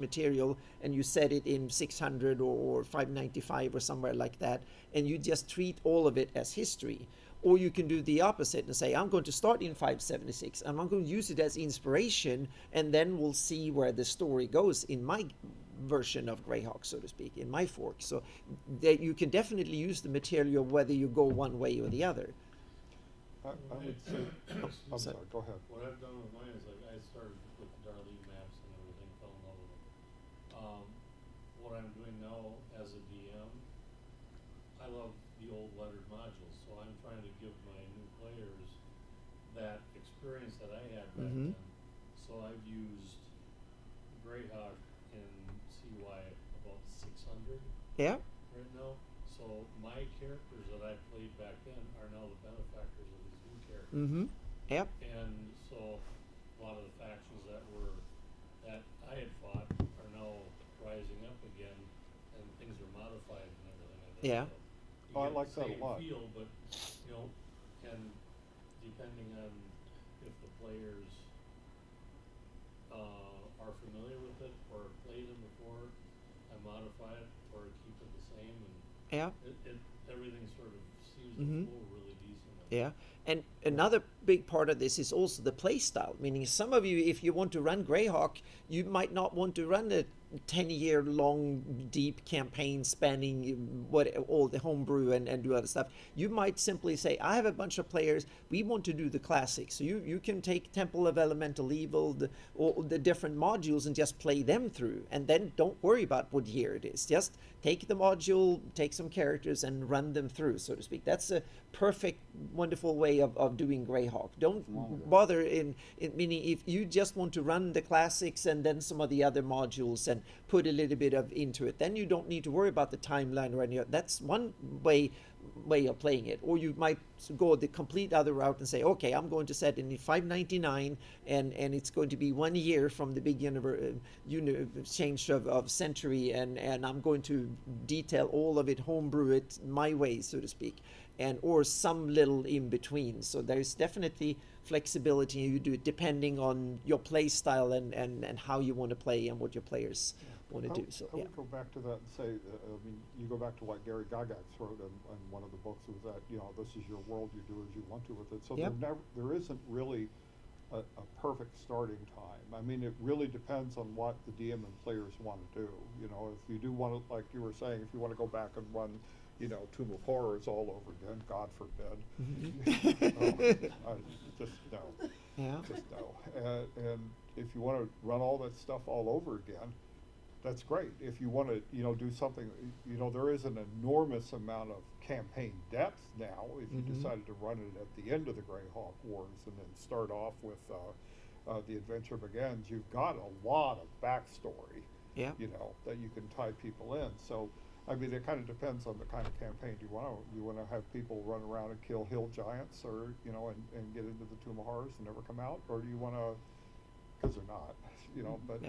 material and you set it in 600 or 595 or somewhere like that, and you just treat all of it as history. Or you can do the opposite and say, I'm going to start in 576 and I'm going to use it as inspiration, and then we'll see where the story goes in my version of Greyhawk, so to speak, in my fork. So that you can definitely use the material whether you go one way or the other. I would say, I'm so- sorry, go ahead. What I've done with mine is like I started with the Darlene maps and everything, fell in love with them. What I'm doing now as a DM, I love the old lettered modules, so I'm trying to give my new players that experience that I had back Mhm. then. So I've used Greyhawk in CY about 600 Yeah. right now. So my characters that I played back then are now the benefactors of these new characters. Mm-hmm. Yep. And so a lot of the factions that I had fought are now rising up again, and things are modified and everything like that. Yeah. So you Oh, I get like the that a same lot. feel, but and depending on if the players are familiar with it or played them before, I modify it or keep it the same, and Yeah. everything sort of seems Mhm. to flow really decently. Yeah, and another big part of this is also the play style. Meaning, some of you, if you want to run Greyhawk, you might not want to run a 10-year long, deep campaign spanning what all the homebrew and do other stuff. You might simply say, I have a bunch of players, we want to do the classics. So you can take Temple of Elemental Evil, all the different modules, and just play them through. And then don't worry about what year it is. Just take the module, take some characters, and run them through, so to speak. That's a perfect, wonderful way of doing Greyhawk. Don't bother meaning if you just want to run the classics and then some of the other modules and put a little bit of into it, then you don't need to worry about the timeline or any of that's one way of playing it. Or you might go the complete other route and say, okay, I'm going to set in 599 and it's going to be 1 year from the big change of century, and I'm going to detail all of it, homebrew it my way, so to speak, and or some little in between. So there's definitely flexibility. You do it depending on your play style and how you want to play and what your players want to do. So I yeah. would go back to that and say, I mean, you go back to what Gary Gygax wrote in one of the books, was that, this is your world, you do as you want to with it. So Yep. there isn't really a perfect starting time. I mean, it really depends on what the DM and players want to do. If you do want to, like you were saying, if you want to go back and run, Tomb of Horrors all over again, God forbid. Just no. Yeah. Just no. And if you want to run all that stuff all over again, that's great. If you want to, do something, there is an enormous amount of campaign depth now. If you Mhm. decided to run it at the end of the Greyhawk Wars and then start off with The Adventure Begins, you've got a lot of backstory, Yeah. that you can tie people in. So, I mean, it kind of depends on the kind of campaign you want to. You want to have people run around and kill hill giants, or and get into the Tomb of Horrors and never come out, or do you want to? Because they're not, But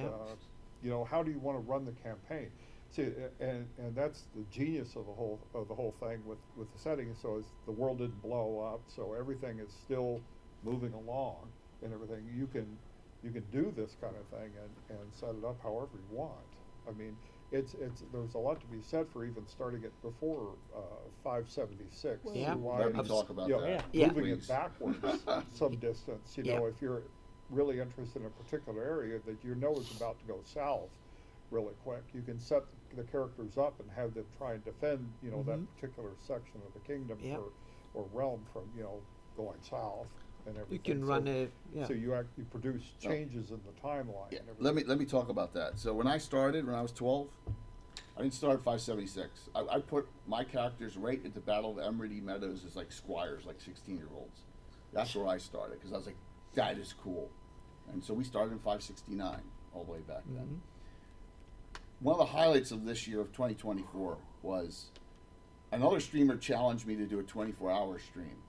Yeah. how do you want to run the campaign? See, and that's the genius of the whole thing with the setting. So is the world didn't blow up, so everything is still moving along and everything. You can do this kind of thing and set it up however you want. I mean, it's there's a lot to be said for even starting it before 576. Yeah. Let me talk about that. Yeah. Moving Please. it backwards some distance. Yeah. If you're really interested in a particular area that is about to go south really quick, you can set the characters up and have them try and defend, that Mhm. particular section of the kingdom Yeah. or realm from, going south and everything. You can So- run a yeah. So you produce changes in the timeline. Yeah, and let everything. me talk about that. So when I started, when I was 12, I didn't start at 576. I put my characters right at the Battle of Emerald Meadows as like squires, like 16-year-olds. That's where I started because I was like, that is cool. And so we started in 569 all the way back then. Mhm. One of the highlights of this year of 2024 was another streamer challenged me to do a 24-hour stream.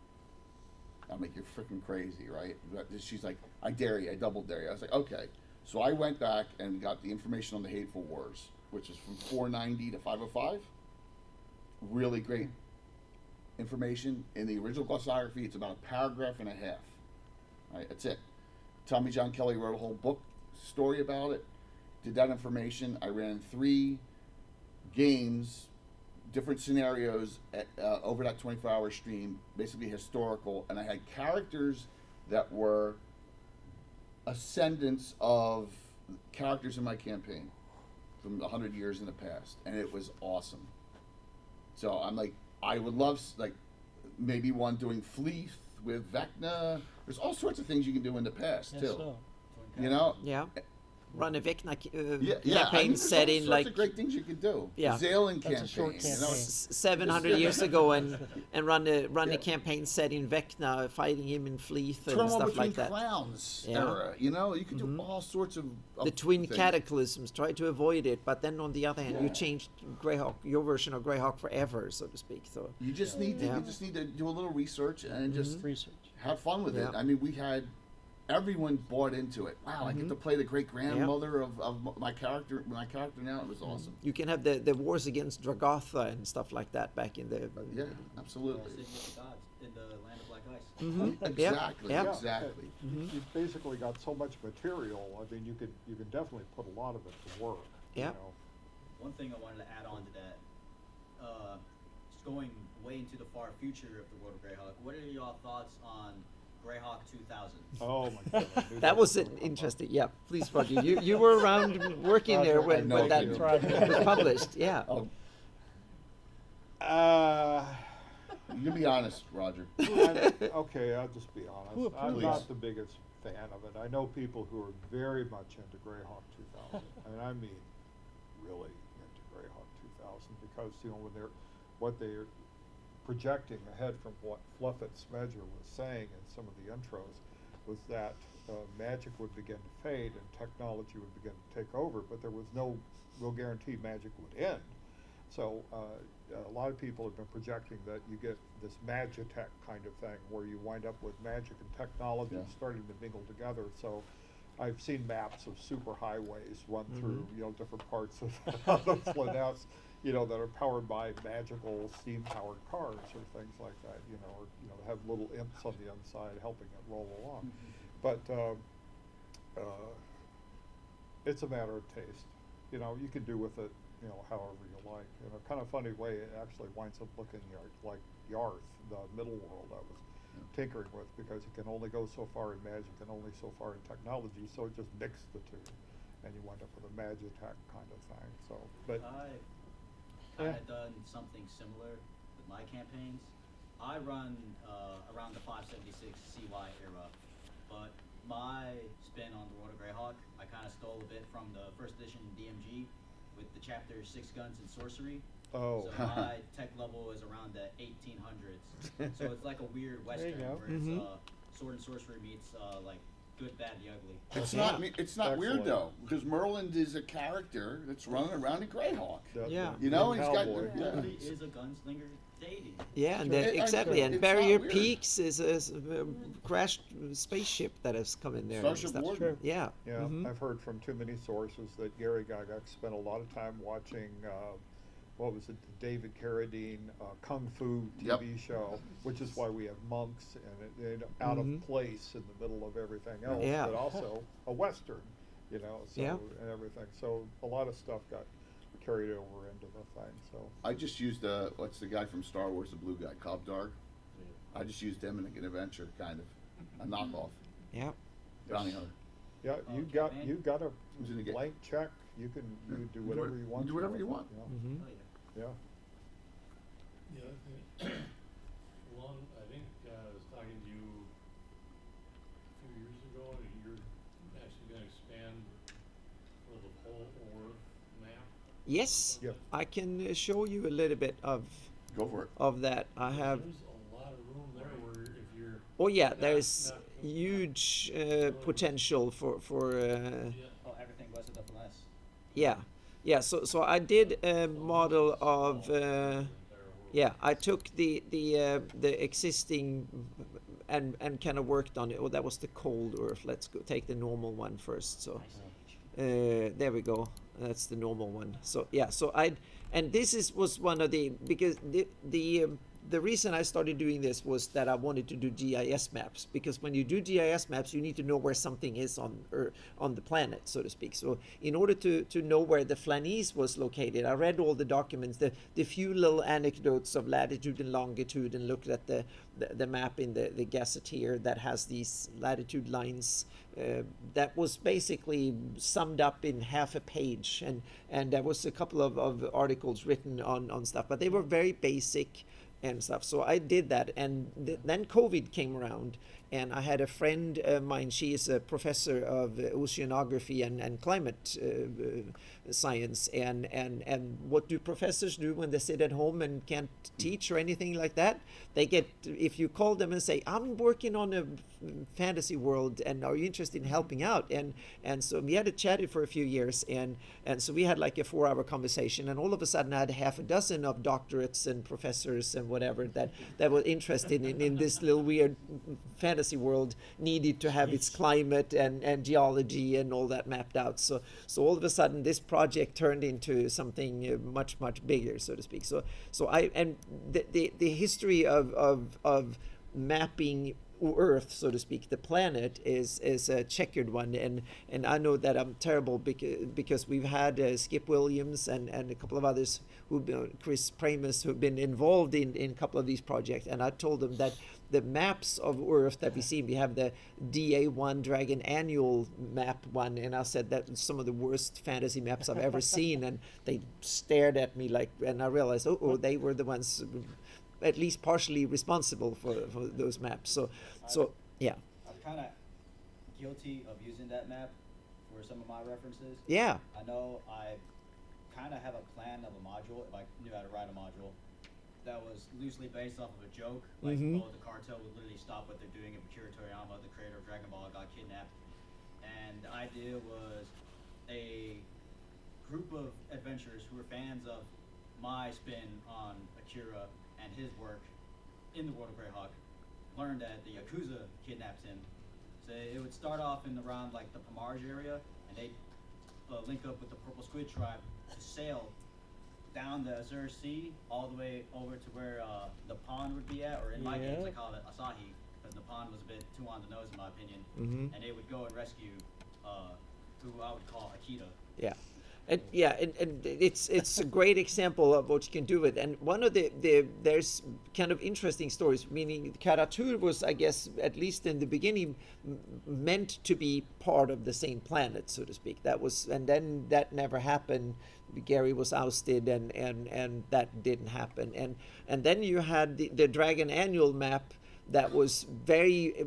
I'm like, you're freaking crazy, right? She's like, I dare you, I double dare you. I was like, okay. So I went back and got the information on the Hateful Wars, which is from 490 to 505. Really great information. In the original glossography, it's about a paragraph and a half. Right, that's it. Tommy John Kelly wrote a whole book story about it. did that information. I ran 3 games, different scenarios over that 24-hour stream, basically historical, and I had characters that were ascendants of characters in my campaign from 100 years in the past, and it was awesome. So I'm like, I would love like maybe one doing Fleeth with Vecna. There's all sorts of things you can do in the past too. So. You know? Yeah. Run a Vecna I campaign mean, there's set all in sorts like of great things you could do. Yeah. Zalen That's a short campaign. You know? campaign. 700 years ago and run a Yeah. campaign set in Vecna, fighting him in Fleeth and Turmoil stuff between like that. crowns Yeah. era. You know, you could do all sorts of The twin things. cataclysms, try to avoid it, but then on the other hand, you changed Greyhawk, your version of Greyhawk forever, so to speak. So You just need to Yeah. do a little research and just Research. have fun with it. Yeah. I mean, we had everyone bought into it. Wow, I get to play the great grandmother of my character. My character now, it was awesome. you can have the wars against Dragatha and stuff like that back in the Yeah, absolutely. City of the Gods in the land of black ice. Exactly. Yeah. Exactly. You've basically got so much material. I mean, you can definitely put a lot of it to work. Yeah. You know? One thing I wanted to add on to that, just going way into the far future of the world of Greyhawk, what are y'all thoughts on Greyhawk 2000? Oh my God. that was an interesting. Yeah, please, Roger. You were around working there Roger, when, I when know that you. was published. Yeah. Oh, Uh, you be honest, Roger. okay, I'll just be honest. I'm Please. not the biggest fan of it. I know people who are very much into Greyhawk 2000, and I mean really into Greyhawk 2000 because what they're projecting ahead from what Fluffit Smedger was saying in some of the intros was that magic would begin to fade and technology would begin to take over, but there was no real guarantee magic would end. So a lot of people have been projecting that you get this magitech kind of thing where you wind up with magic and technology starting to mingle together. So I've seen maps of super highways run through different parts of Flanness, that are powered by magical steam-powered cars or things like that, or have little imps on the inside helping it roll along. But it's a matter of taste. You can do with it, however you like. In a kind of funny way, it actually winds up looking like Yarth, the middle world I was tinkering with, because it can only go so far in magic and only so far in technology, so it just mixed the two, and you wind up with a magitech kind of thing. So, but I've kind of done something similar with my campaigns. I run around the 576 CY era, but my spin on the World of Greyhawk, I kind of stole a bit from the first edition DMG with the chapter 6 Guns and Sorcery. Oh. So my tech level is around the 1800s. So it's like a weird There you western go. where it's sword and sorcery meets like good, bad, the ugly. It's not weird Excellent. though, because Merlin is a character that's running around in Greyhawk. Yeah. You know, he's got Cowboy. yeah. He is a gunslinger deity. Yeah, and It- exactly. And it's Barrier not weird. Peaks is a crashed spaceship that has come in there. and Starship stuff. Warden. Yeah. Yeah, I've heard from too many sources that Gary Gygax spent a lot of time watching, what was it, the David Carradine Kung Fu TV show, which is why we have monks and it out of place in the middle of everything else, Yeah. but also a Western, so, Yeah. and everything. So a lot of stuff got carried over into the thing, so. I just used what's the guy from Star Wars, the blue guy, Cobb Dark. I just used him in an adventure, kind of a knockoff. Yeah. Bounty hunter. Yeah, Oh, you got campaign? a Who's in the game? blank check, you can do whatever you want. do whatever with you it, want. Mm-hmm. Oh, yeah. Yeah. The other thing, one, I think I was talking to you a few years ago, you're actually gonna expand for the whole Earth map. Yes, Yep. I can show you a little bit Go for it. of that. I have. There's a lot of room there where if you're. Oh yeah, not- there's not- huge potential for Yeah. Oh, everything west of the Finesse. yeah. So I did a model of yeah. I took the existing and kind of worked on it. Oh, that was the cold Earth. Let's go take the normal one first. So there we go. That's the normal one. So yeah. So and this was one of the because the the reason I started doing this was that I wanted to do GIS maps, because when you do GIS maps, you need to know where something is on the planet, so to speak. So in order to know where the Flanies was located, I read all the documents, the few little anecdotes of latitude and longitude, and looked at the map in the gazetteer that has these latitude lines. That was basically summed up in half a page, and there was a couple of articles written on stuff, but they were very basic and stuff. So I did that, and then COVID came around, and I had a friend of mine. She is a professor of oceanography and climate science, and what do professors do when they sit at home and can't teach or anything like that? They get, if you call them and say, I'm working on a fantasy world, and are you interested in helping out? And so we had to chat for a few years, and so we had like a 4-hour conversation, and all of a sudden I had half a dozen of doctorates and professors and whatever that were interested in this little weird fantasy world, needed to have its climate and geology and all that mapped out. So all of a sudden this project turned into something much bigger, so to speak. So the history of mapping Earth, so to speak, the planet, is a checkered one, and I know that I'm terrible because we've had Skip Williams and a couple of others Chris Pramus, who've been involved in a couple of these projects, and I told them that the maps of Earth that we see, we have the DA1 Dragon Annual map one, and I said that some of the worst fantasy maps I've ever seen, and they stared at me like, and I realized, they were the ones at least partially responsible for those maps. So yeah. I'm kind of guilty of using that map for some of my references. Yeah. I know I kind of have a plan of a module, if I knew how to write a module, that was loosely based off of a joke. Like, the cartel would literally stop what they're doing if Akira Toriyama, the creator of Dragon Ball, got kidnapped. And the idea was a group of adventurers who were fans of my spin on Akira and his work in the world of Greyhawk learned that the Yakuza kidnapped him. So it would start off in around like the Pomarge area, and they'd link up with the Purple Squid tribe to sail down the Azure Sea all the way over to where the pond would be at, or in my games I call it Asahi, because the pond was a bit too on the nose in my opinion. And they would go and rescue who I would call Akita. Yeah. And it's a great example of what you can do with. And one of there's kind of interesting stories, meaning Karatur was, I guess, at least in the beginning, meant to be part of the same planet, so to speak. That was, and then that never happened. Gary was ousted, and that didn't happen. And then you had the Dragon Annual map that was very,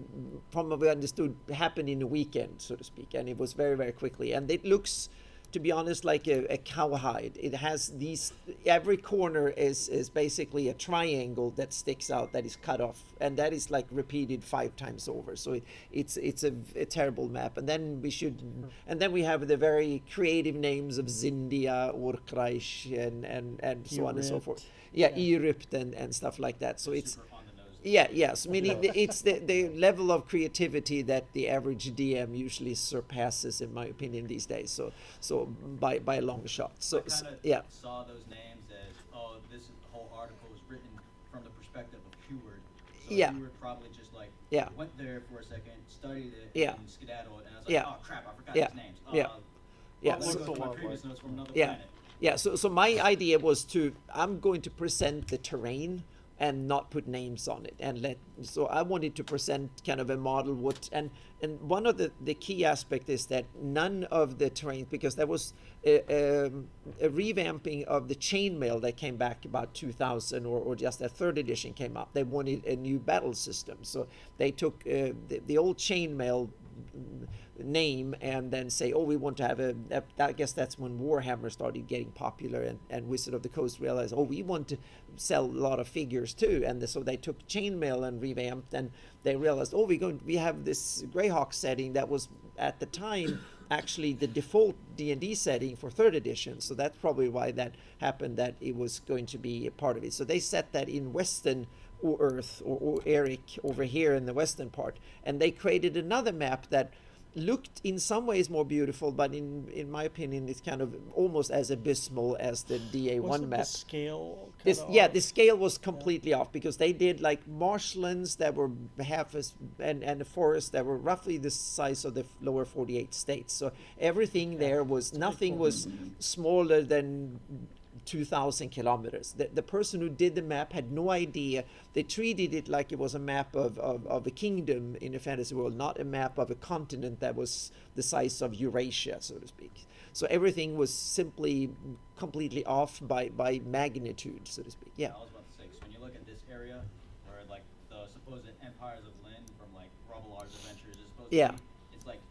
from what we understood, happened in a weekend, so to speak, and it was very quickly. And it looks, to be honest, like a cowhide. It has these, every corner is basically a triangle that sticks out, that is cut off, and that is like repeated 5 times over. So it's a terrible map. And then we have the very creative names of Zindia, Urkreich, and so on and so forth. Yeah, Egypt and stuff like that. So it's Super on the nose. yes, meaning it's the level of creativity that the average DM usually surpasses, in my opinion, these days. So by a long shot. So I kind of yeah. saw those names as, this is the whole article is written from the perspective of Heward. So Yeah. Heward probably just like Yeah. went there for a second, studied it, Yeah. and skedaddled, and I was like, Yeah. oh crap, I forgot Yeah. his names. Yeah. Yeah. Let me So- go to my Looks a previous lot notes from another Yeah. planet. Yeah, so my idea was I'm going to present the terrain and not put names on it, so I wanted to present kind of a model and one of the key aspect is that none of the terrain, because there was a revamping of the chainmail that came back about 2000 or just a 3rd edition came out. They wanted a new battle system, so they took the old chainmail name and then say, we want to have I guess that's when Warhammer started getting popular, and Wizard of the Coast realized, we want to sell a lot of figures too, and so they took chainmail and revamped, and they realized, we have this Greyhawk setting that was at the time actually the default D&D setting for 3rd edition, so that's probably why that happened, that it was going to be a part of it. So they set that in Western Earth or Eric over here in the western part, and they created another map that looked in some ways more beautiful, but in my opinion, it's kind of almost as abysmal as the DA1 Wasn't map. the scale This, kinda yeah, off? the scale was completely off because they did like marshlands that were half as and the forests that were roughly the size of the lower 48 states. So everything there was nothing was smaller than 2,000 kilometers. The person who did the map had no idea. They treated it like it was a map of a kingdom in a fantasy world, not a map of a continent that was the size of Eurasia, so to speak. So everything was simply completely off by magnitude, so to speak. Yeah. I was about to say, 'cause when you look at this area, where like the supposed empires of Lynn from like Rubbleard's Adventures is supposed Yeah. to be, it's like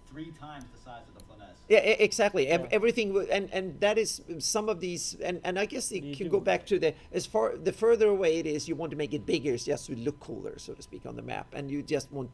3 times the size of the Floness. Yeah, exactly. Yeah. Everything, and that is some of these, and I guess it You can do. go back to the further away it is, you want to make it bigger, it's just to look cooler, so to speak, on the map, and you just want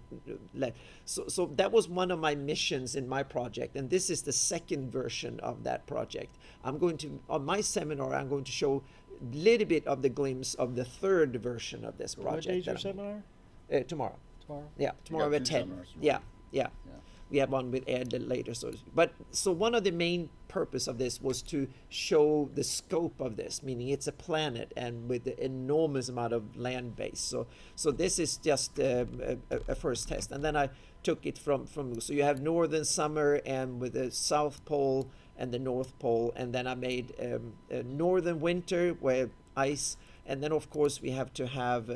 so that was one of my missions in my project, and this is the second version of that project. I'm going to on my seminar, I'm going to show a little bit of the glimpse of the third version of this project. What day's your that I'm- seminar? Tomorrow. Tomorrow? Yeah, tomorrow got at two 10. seminars tomorrow. Yeah, yeah. Yeah. We have one with Ed later, so to speak. But so one of the main purpose of this was to show the scope of this, meaning it's a planet and with an enormous amount of land base. So this is just a first test, and then I took it from so you have northern summer and with the South Pole and the North Pole, and then I made a northern winter where ice, and then of course we have to have.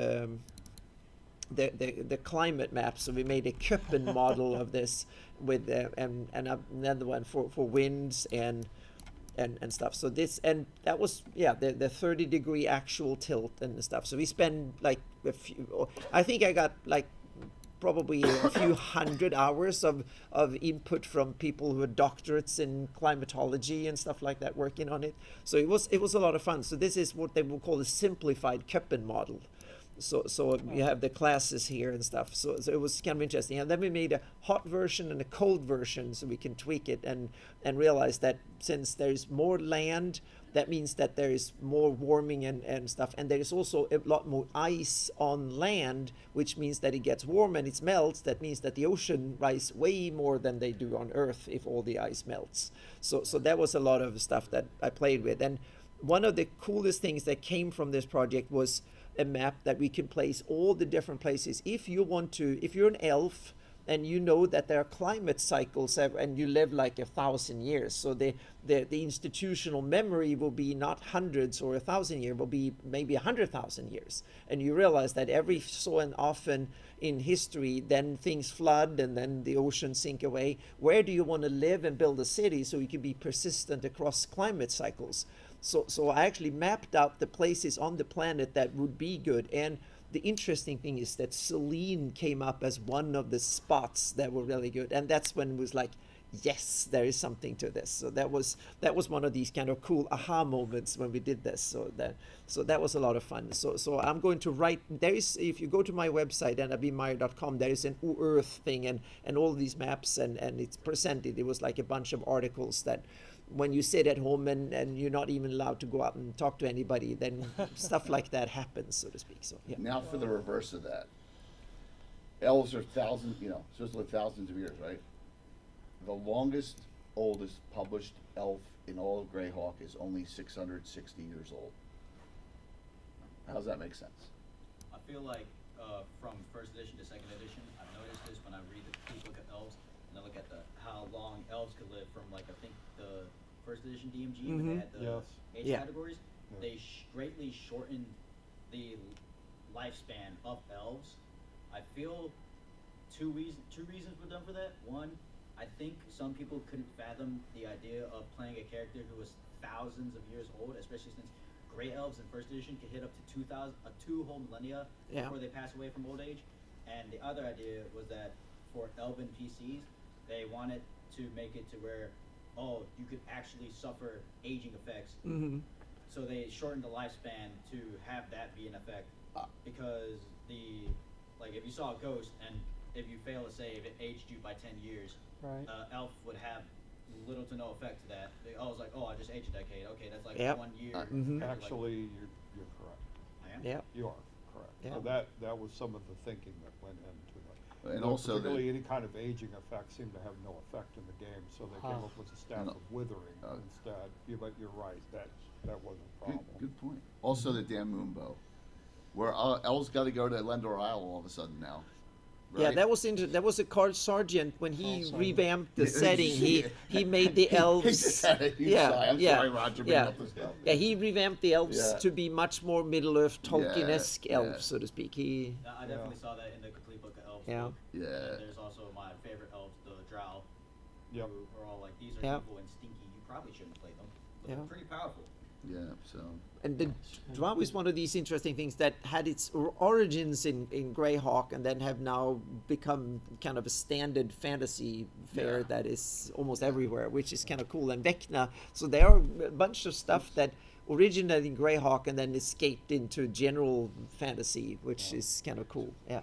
The climate map, so we made a Köppen model of this with and another one for winds and stuff. So this, and that was the 30-degree actual tilt and stuff. So we spend like I think I got like probably a few hundred hours of input from people who had doctorates in climatology and stuff like that working on it. So it was a lot of fun. So this is what they would call a simplified Köppen model. So you have the classes here and stuff. So it was kind of interesting. And then we made a hot version and a cold version so we can tweak it and realize that since there's more land, that means that there is more warming and stuff. And there is also a lot more ice on land, which means that it gets warm and it melts. That means that the ocean rise way more than they do on Earth if all the ice melts. So that was a lot of stuff that I played with. And one of the coolest things that came from this project was a map that we can place all the different places. If you're an elf and you know that there are climate cycles and you live like 1,000 years, so the institutional memory will be not hundreds or 1,000 years, will be maybe 100,000 years, and you realize that every so and often in history, then things flood and then the oceans sink away. Where do you want to live and build a city so you can be persistent across climate cycles? So I actually mapped out the places on the planet that would be good. And the interesting thing is that Selene came up as one of the spots that were really good. And that's when it was like, yes, there is something to this. So that was one of these kind of cool aha moments when we did this. So that was a lot of fun. So I'm going to write, if you go to my website, annabmeyer.com, there is an Earth thing and all these maps and it's presented. It was like a bunch of articles that when you sit at home and you're not even allowed to go out and talk to anybody, then stuff like that happens, so to speak. So yeah. Now for the reverse of that. Elves are thousands, supposed to live thousands of years, right? The longest, oldest published elf in all of Greyhawk is only 660 years old. How does that make sense? I feel like from first edition to second edition, I've noticed this when I read these book of elves, and I look at how long elves could live from I think the first edition DMG when they had the Yes. age Yeah. categories. Yeah. They greatly shortened the lifespan of elves. I feel two reasons were done for that. One, I think some people couldn't fathom the idea of playing a character who was thousands of years old, especially since Grey Elves in first edition could hit up to 2 whole millennia Yeah. before they pass away from old age. And the other idea was that for Elven PCs, they wanted to make it to where, you could actually suffer aging effects. Mm-hmm. So they shortened the lifespan to have that be an effect. Because if you saw a ghost and if you fail to save, it aged you by 10 years. Right. Elf would have little to no effect to that. I was like, I just aged a decade. Okay, that's like Yep. 1 year. Mhm. Actually, you're correct. I am? Yeah. You are correct. Yeah. So that was some of the thinking that went into it. And Though also particularly the, any kind of aging effect seemed to have no effect in the game, so they came Huh. up with a stat No. of withering Uh, instead. Yeah, but you're right, that wasn't a good, problem. good point. Also the damn moonbow, where El's got to go to Lendor Isle all of a sudden now. Yeah, Right? that was that was a Carl Sargent when he Carl Sargent. revamped the Yeah, setting. He made the He elves. just had a huge yeah, sigh. I'm yeah, sorry, Roger, bringing yeah, up this stuff. yeah. He revamped the elves Yeah. to be much more Middle Earth Tolkien-esque Yeah, elves, yeah. so to speak. He, I Yeah. definitely saw that in the complete book of elves. Yeah. book. Yeah. And there's also my favorite elves, the Drow. Yep. Who are all like, these are Yeah. evil and stinky. You probably shouldn't play them. But Yeah. they're pretty powerful. Yeah. So. and the Drow is one of these interesting things that had its origins in Greyhawk and then have now become kind of a standard fantasy fare Yeah. that is almost everywhere, which is kind of cool. And Vecna, so there are a bunch of stuff that originated in Greyhawk and then escaped into general fantasy, which is kind of cool. Yeah.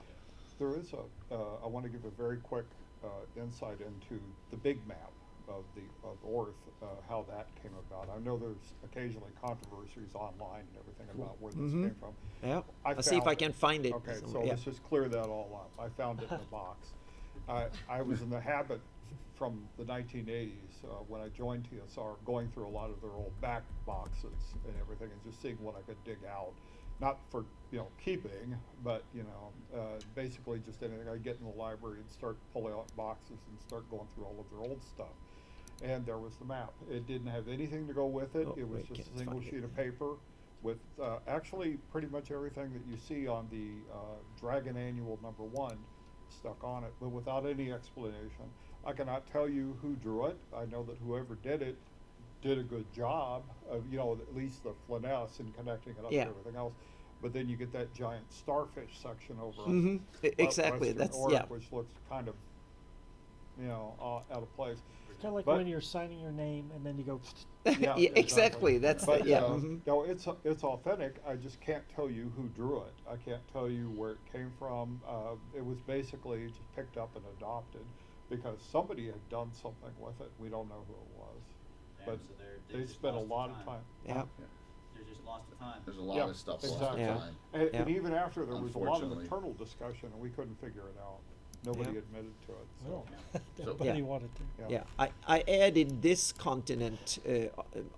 There is I want to give a very quick insight into the big map of Orth, how that came about. I know there's occasionally controversies online and everything about where this came from. Yeah. I I'll see if found I can find it. Okay, so somewhere. Yeah. let's just clear that all up. I found it in a box. I was in the habit from the 1980s when I joined TSR, going through a lot of their old back boxes and everything, and just seeing what I could dig out. Not for keeping, but basically just anything. I'd get in the library and start pulling out boxes and start going through all of their old stuff. And there was the map. It didn't have anything to go with it. Oh, It was wait, just a can't single find it. sheet of paper with actually pretty much everything that you see on the Dragon Annual #1 stuck on it, but without any explanation. I cannot tell you who drew it. I know that whoever did it did a good job of, at least the finesse in connecting it up Yeah. to everything else. But then you get that giant starfish section over on Mhm. Exactly. Western That's Orc, yeah. which looks kind of, out of place. It's kind of like But- when you're signing your name and then you go. Yeah, Yeah, exactly. That's But the, yeah. mhm. no, it's authentic. I just can't tell you who drew it. I can't tell you where it came from. It was basically just picked up and adopted because somebody had done something with it. We don't know who it was, And but so they just spent a lost lot to of time. Yeah. They're just lost to time. There's a lot Yeah, of stuff exactly. lost Yeah. in time. And Yeah. even after there was a lot of Unfortunately. internal discussion, and we couldn't figure it out. Nobody Yeah. admitted to it. So. Well, So- nobody Yeah. wanted to. Yeah, I added this continent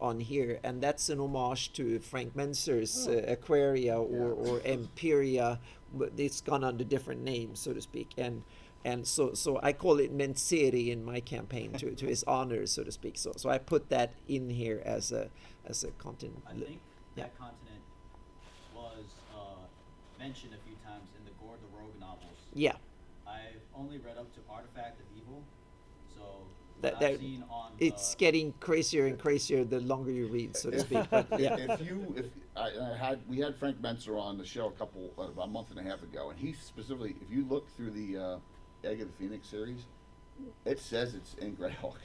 on here, and that's an homage to Frank Menser's Aquaria or Empiria, but it's gone under different names, so to speak. And so I call it Menseri in my campaign to his honor, so to speak. So I put that in here as a continent. I think Yeah. that continent was mentioned a few times in the Gore the Rogue novels. Yeah, I've only read up to Artifact of Evil, so That- what that- I've seen on it's getting crazier and crazier the longer you read, so to speak. But yeah, We had Frank Menser on the show about a month and a half ago, and he specifically, if you look through the Egg of the Phoenix series, it says it's in Greyhawk.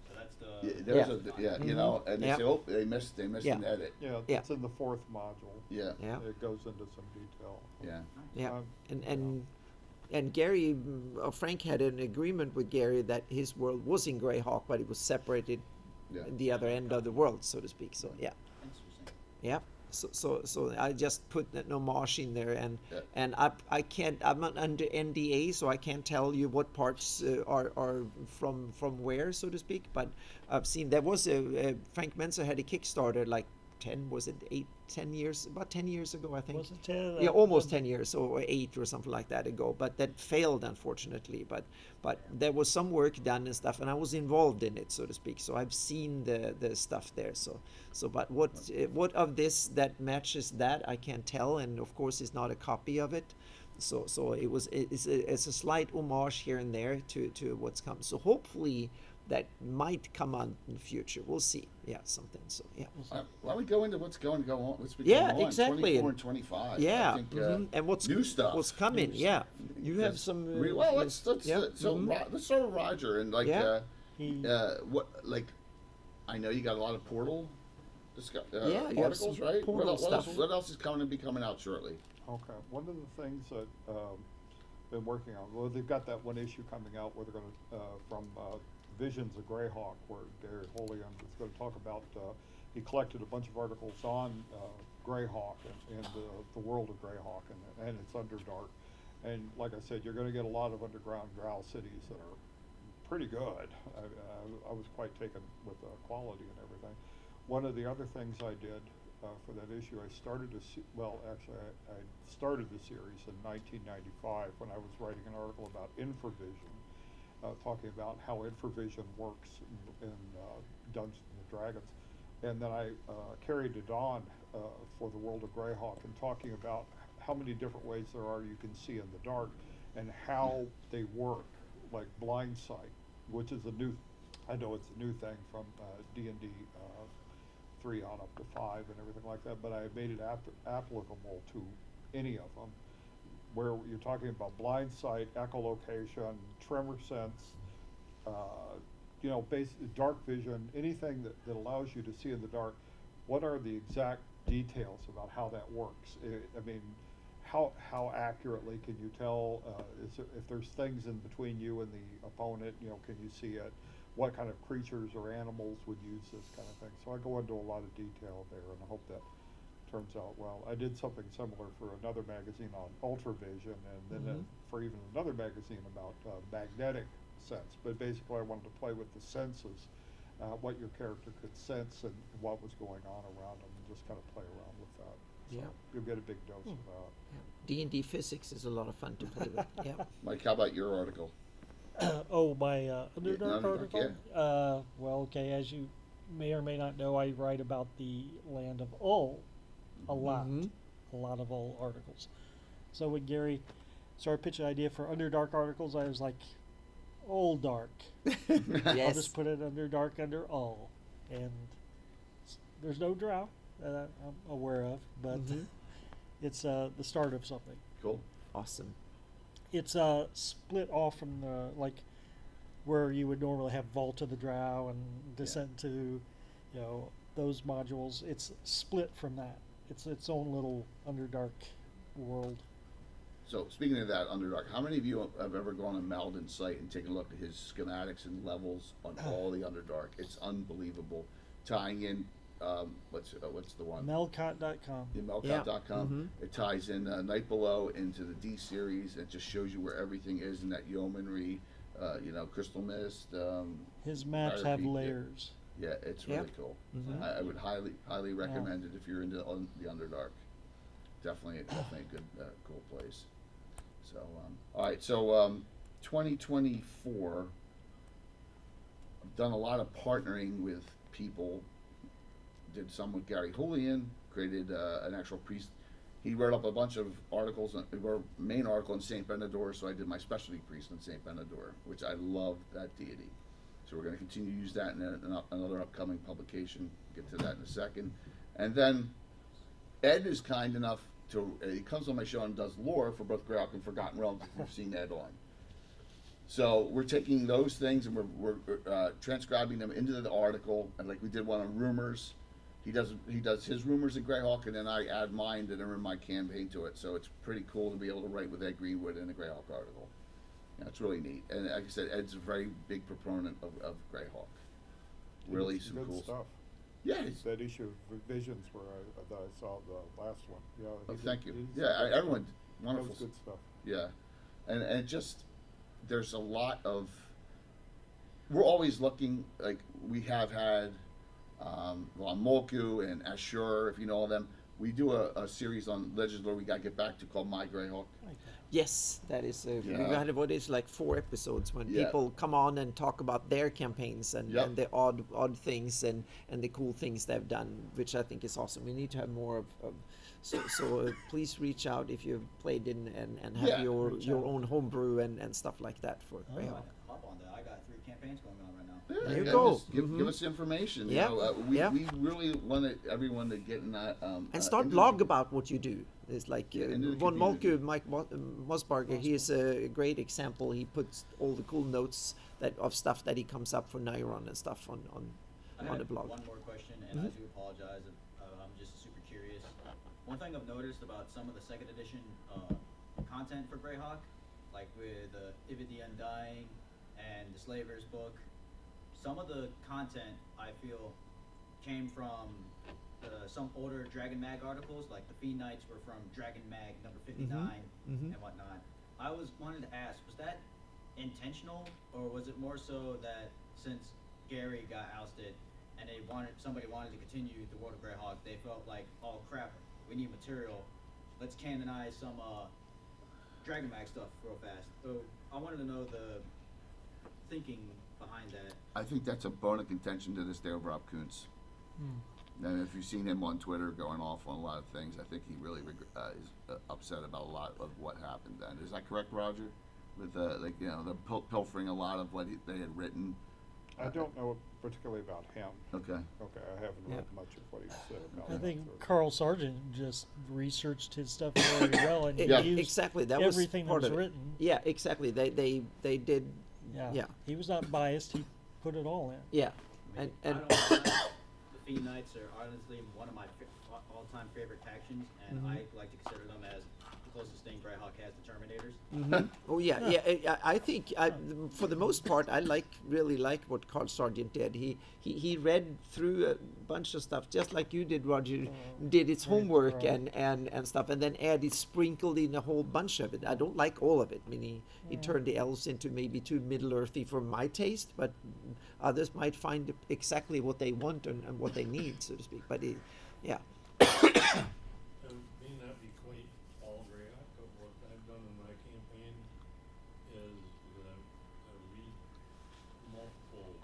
so that's Yeah, the there's Yeah. and they Yeah. say, oh, they missed Yeah. an edit. Yeah, Yeah. it's in the 4th module. Yeah, yeah. It goes into some detail. yeah. Yeah, Um, and Gary, Frank had an agreement with Gary that his world was in Greyhawk, but it was separated Yeah. in the other end of the world, so to speak. So yeah, interesting. yeah. So I just put an homage in there, and Yeah. and I can't. I'm not under NDA, so I can't tell you what parts are from where, so to speak. But I've seen there was a Frank Menser had a Kickstarter like 10 years, about 10 years ago, I think. Was it 10? Yeah, almost 10 years or 8 or something like that ago, but that failed, unfortunately. But there was some work done and stuff, and I was involved in it, so to speak. So I've seen the stuff there. So but what of this that matches that, I can't tell, and of course it's not a copy of it. So it's a slight homage here and there to what's come. So hopefully that might come on in the future. We'll see. Yeah, something. So yeah. Why don't we go into what's going to go on? What's been Yeah, going on? exactly. 24 and 25. Yeah, I think, and what's new stuff. What's coming? Yeah, you have Yes. some. Well, let's yeah, let's start with Roger and Yeah. He, I know you got a lot of Portal Yeah, you have articles, some right? Portal What stuff. else is be coming out shortly? Okay, one of the things that been working on, well, they've got that one issue coming out where they're going to from Visions of Greyhawk, where Gary Holian is going to talk about. He collected a bunch of articles on Greyhawk and the world of Greyhawk and its Underdark, And like I said, you're going to get a lot of underground growl cities that are pretty good. I was quite taken with the quality and everything. One of the other things I did for that issue, I started I started the series in 1995 when I was writing an article about infravision, talking about how infravision works in Dungeons and Dragons. And then I carried it on for the world of Greyhawk and talking about how many different ways there are you can see in the dark and how they work, like blind sight, which is I know it's a new thing from D&D 3 on up to 5 and everything like that, but I made it applicable to any of them, where you're talking about blind sight, echolocation, tremor sense, dark vision, anything that allows you to see in the dark. What are the exact details about how that works? How accurately can you tell if there's things in between you and the opponent? Can you see it? What kind of creatures or animals would use this kind of thing? So I go into a lot of detail there, and I hope that turns out well. I did something similar for another magazine on ultravision, and then for even another magazine about magnetic sense. But basically, I wanted to play with the senses, what your character could sense and what was going on around them, and just kind of play around with that. So you'll get a big dose of that. D&D physics is a lot of fun to play with. Yeah. Mike, how about your article? My Underdark Underdark, article? Well, okay, as you may or may not know, I write about the land of Ul a lot. A lot of Ul articles. So when Gary started pitching an idea for Underdark articles, I was like, Ul Dark. I'll Yes. just put it Underdark under Ul. And there's no drow that I'm aware of, but it's the start of something. Cool. Awesome. It's split off from the where you would normally have Vault of the Drow and Descent to, those modules. It's split from that. It's its own little Underdark world. So speaking of that Underdark, how many of you have ever gone on Malden's site and taken a look at his schematics and levels on all the Underdark? It's unbelievable. Tying in what's the one? Melcott.com. Yeah, Melcott.com. It ties in Night Below into the D series. It just shows you where everything is in that yeomanry, Crystal Mist. His maps Fire have Peak, layers. Yeah, it's really cool. I would highly recommend it if you're into the Underdark. Definitely a good, cool place. So, all right. So, 2024. I've done a lot of partnering with people. Did some with Gary Julian, created an actual priest. He wrote up a bunch of articles, or main article on Saint Benedor, so I did my specialty priest on Saint Benedor, which I love that deity. So we're going to continue to use that in another upcoming publication. Get to that in a second. And then Ed is kind enough to, he comes on my show and does lore for both Greyhawk and Forgotten Realms, if you've seen Ed on. So we're taking those things and we're transcribing them into the article, and like we did one on rumors. He does his rumors in Greyhawk, and then I add mine that are in my campaign to it. So it's pretty cool to be able to write with Ed Greenwood in a Greyhawk article. Yeah, it's really neat. And like I said, Ed's a very big proponent of Greyhawk. Really It's some good cool stuff. Yeah. That issue of Visions where I saw the last one. Yeah. Oh, thank you. Yeah, everyone, wonderful. That was good stuff. Yeah, and just there's a lot of. We're always looking, like we have had, Molku and Ashur, if you know all them. We do a series on Legends Lore we got to get back to called My Greyhawk. Yes, that is. We've had what is like 4 episodes when people come on and talk about their campaigns and the odd things and the cool things they've done, which I think is awesome. We need to have more of so please reach out if you've played in and have your own homebrew and stuff like that for Greyhawk. Hop on that. I got 3 campaigns going on right now. Yeah, There you go. just give us information. Yeah. We really want everyone to get in that. And start blog about what you do. It's like into the Von community. Molku, Mike Mosbarger, he is a great example. He puts all the cool notes of stuff that he comes up for Nairon and stuff on the blog. One more question, and I do apologize. I'm just super curious. One thing I've noticed about some of the 2nd edition content for Greyhawk, like with Ivid the Undying and the Slaver's book, some of the content I feel came from some older Dragon Mag articles, like the Fiend Knights were from Dragon Mag number 59 and whatnot. I was wanted to ask, was that intentional, or was it more so that since Gary got ousted and somebody wanted to continue the World of Greyhawk, they felt like, oh crap, we need material, let's canonize some Dragon Mag stuff real fast. So I wanted to know the thinking behind that. I think that's a bone of contention to this day over Rob Kuntz. And if you've seen him on Twitter going off on a lot of things, I think he really is upset about a lot of what happened then. Is that correct, Roger? With the pilfering a lot of what they had written. I don't know particularly about him. Okay. Okay, I haven't read much of what he said about I it. think so- Carl Sargent just researched his stuff very well, and he Yeah, used exactly. That was everything part that was of it. written. Yeah, exactly. They did. Yeah. Yeah. He was not biased. He put it all in. Yeah, I mean, and I don't know, the Fiend Knights are honestly one of my all-time favorite factions, and I like to consider them as the closest thing Greyhawk has to Terminators. oh yeah, I think for the most part I really like what Carl Sargent did. He read through a bunch of stuff just like you did, Roger. Did its homework right. and stuff, and then added sprinkled in a whole bunch of it. I don't like all of it. I mean, he turned the elves into maybe too Middle Earthy for my taste, but others might find exactly what they want and what they need, so to speak. But yeah. And may not equate all Greyhawk, but what I've done in my campaign is that I read multiple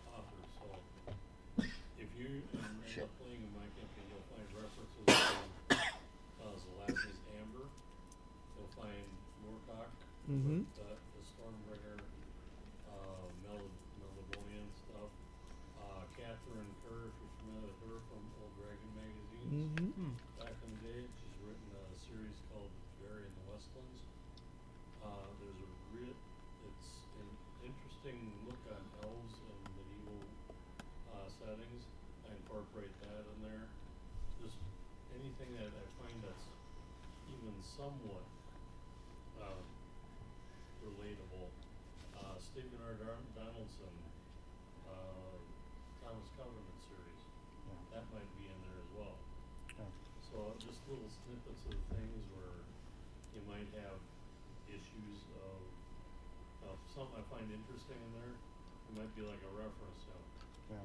authors. So if you end up playing in my campaign, you'll find references to Zelazny's Amber. You'll find Moorcock, Mhm. the Stormbringer, Melibonian stuff. Catherine Kerr, if you're familiar with her from Old Dragon magazines. Mm-hmm. Back in the day, she's written a series called Barry and the Westlands. It's an interesting look on elves and medieval settings. I incorporate that in there. Just anything that I find that's even somewhat relatable. Stephen R. Donaldson, Thomas Covenant series. That might be in there as well. Yeah. So just little snippets of things where you might have issues of something I find interesting in there. It might be like a reference. Yeah.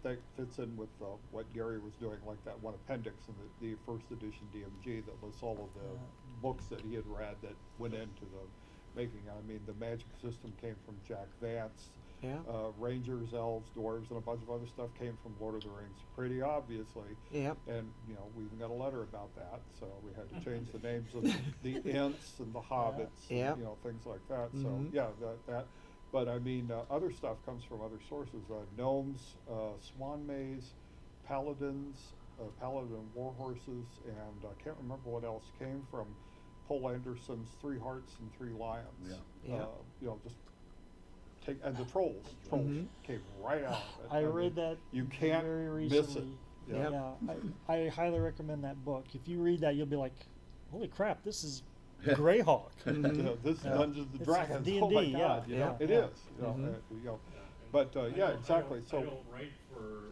That fits in with what Gary was doing, like that one appendix in the first edition DMG that lists all of the books that he had read that went into the making. I mean, the magic system came from Jack Vance. Yeah. Rangers, elves, dwarves, and a bunch of other stuff came from Lord of the Rings, pretty obviously. Yep. And we even got a letter about that, so we had to change the names of the Ents and the Hobbits, Yep. and, things like that. So Mhm. yeah, that. But I mean, other stuff comes from other sources: gnomes, swan maze, paladins, paladin war horses, and I can't remember what else came from Poul Anderson's Three Hearts and Three Lions. Yeah. Just take and the trolls. Trolls Mhm. came right out of it. I mean, read that You can't very miss it. recently. Yeah. Yep. I highly recommend that book. If you read that, you'll be like, "Holy crap, this is Greyhawk." This is Yeah. Dungeons and It's Dragons. D&D, Oh my yeah. God! Yeah. It Yeah. is. Mhm. And But I yeah, don't- exactly. I So don't write for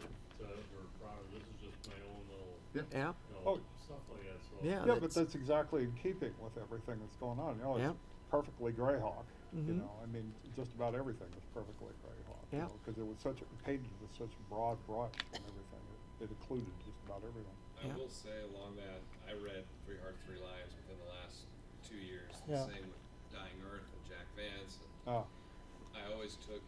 Crowder. This is just my own little Yeah. Oh. stuff like that. So Yeah. yeah, but that's exactly in keeping with everything that's going on. It's Yeah. perfectly Greyhawk. Mhm. I mean, just about everything is perfectly Greyhawk. Yeah. Because it was painted with such a broad brush and everything. It included just about everything. I Yeah. will say along that, I read Three Hearts, Three Lives within the last 2 years. Yeah. The same with Dying Earth and Jack Vance. Ah, I always took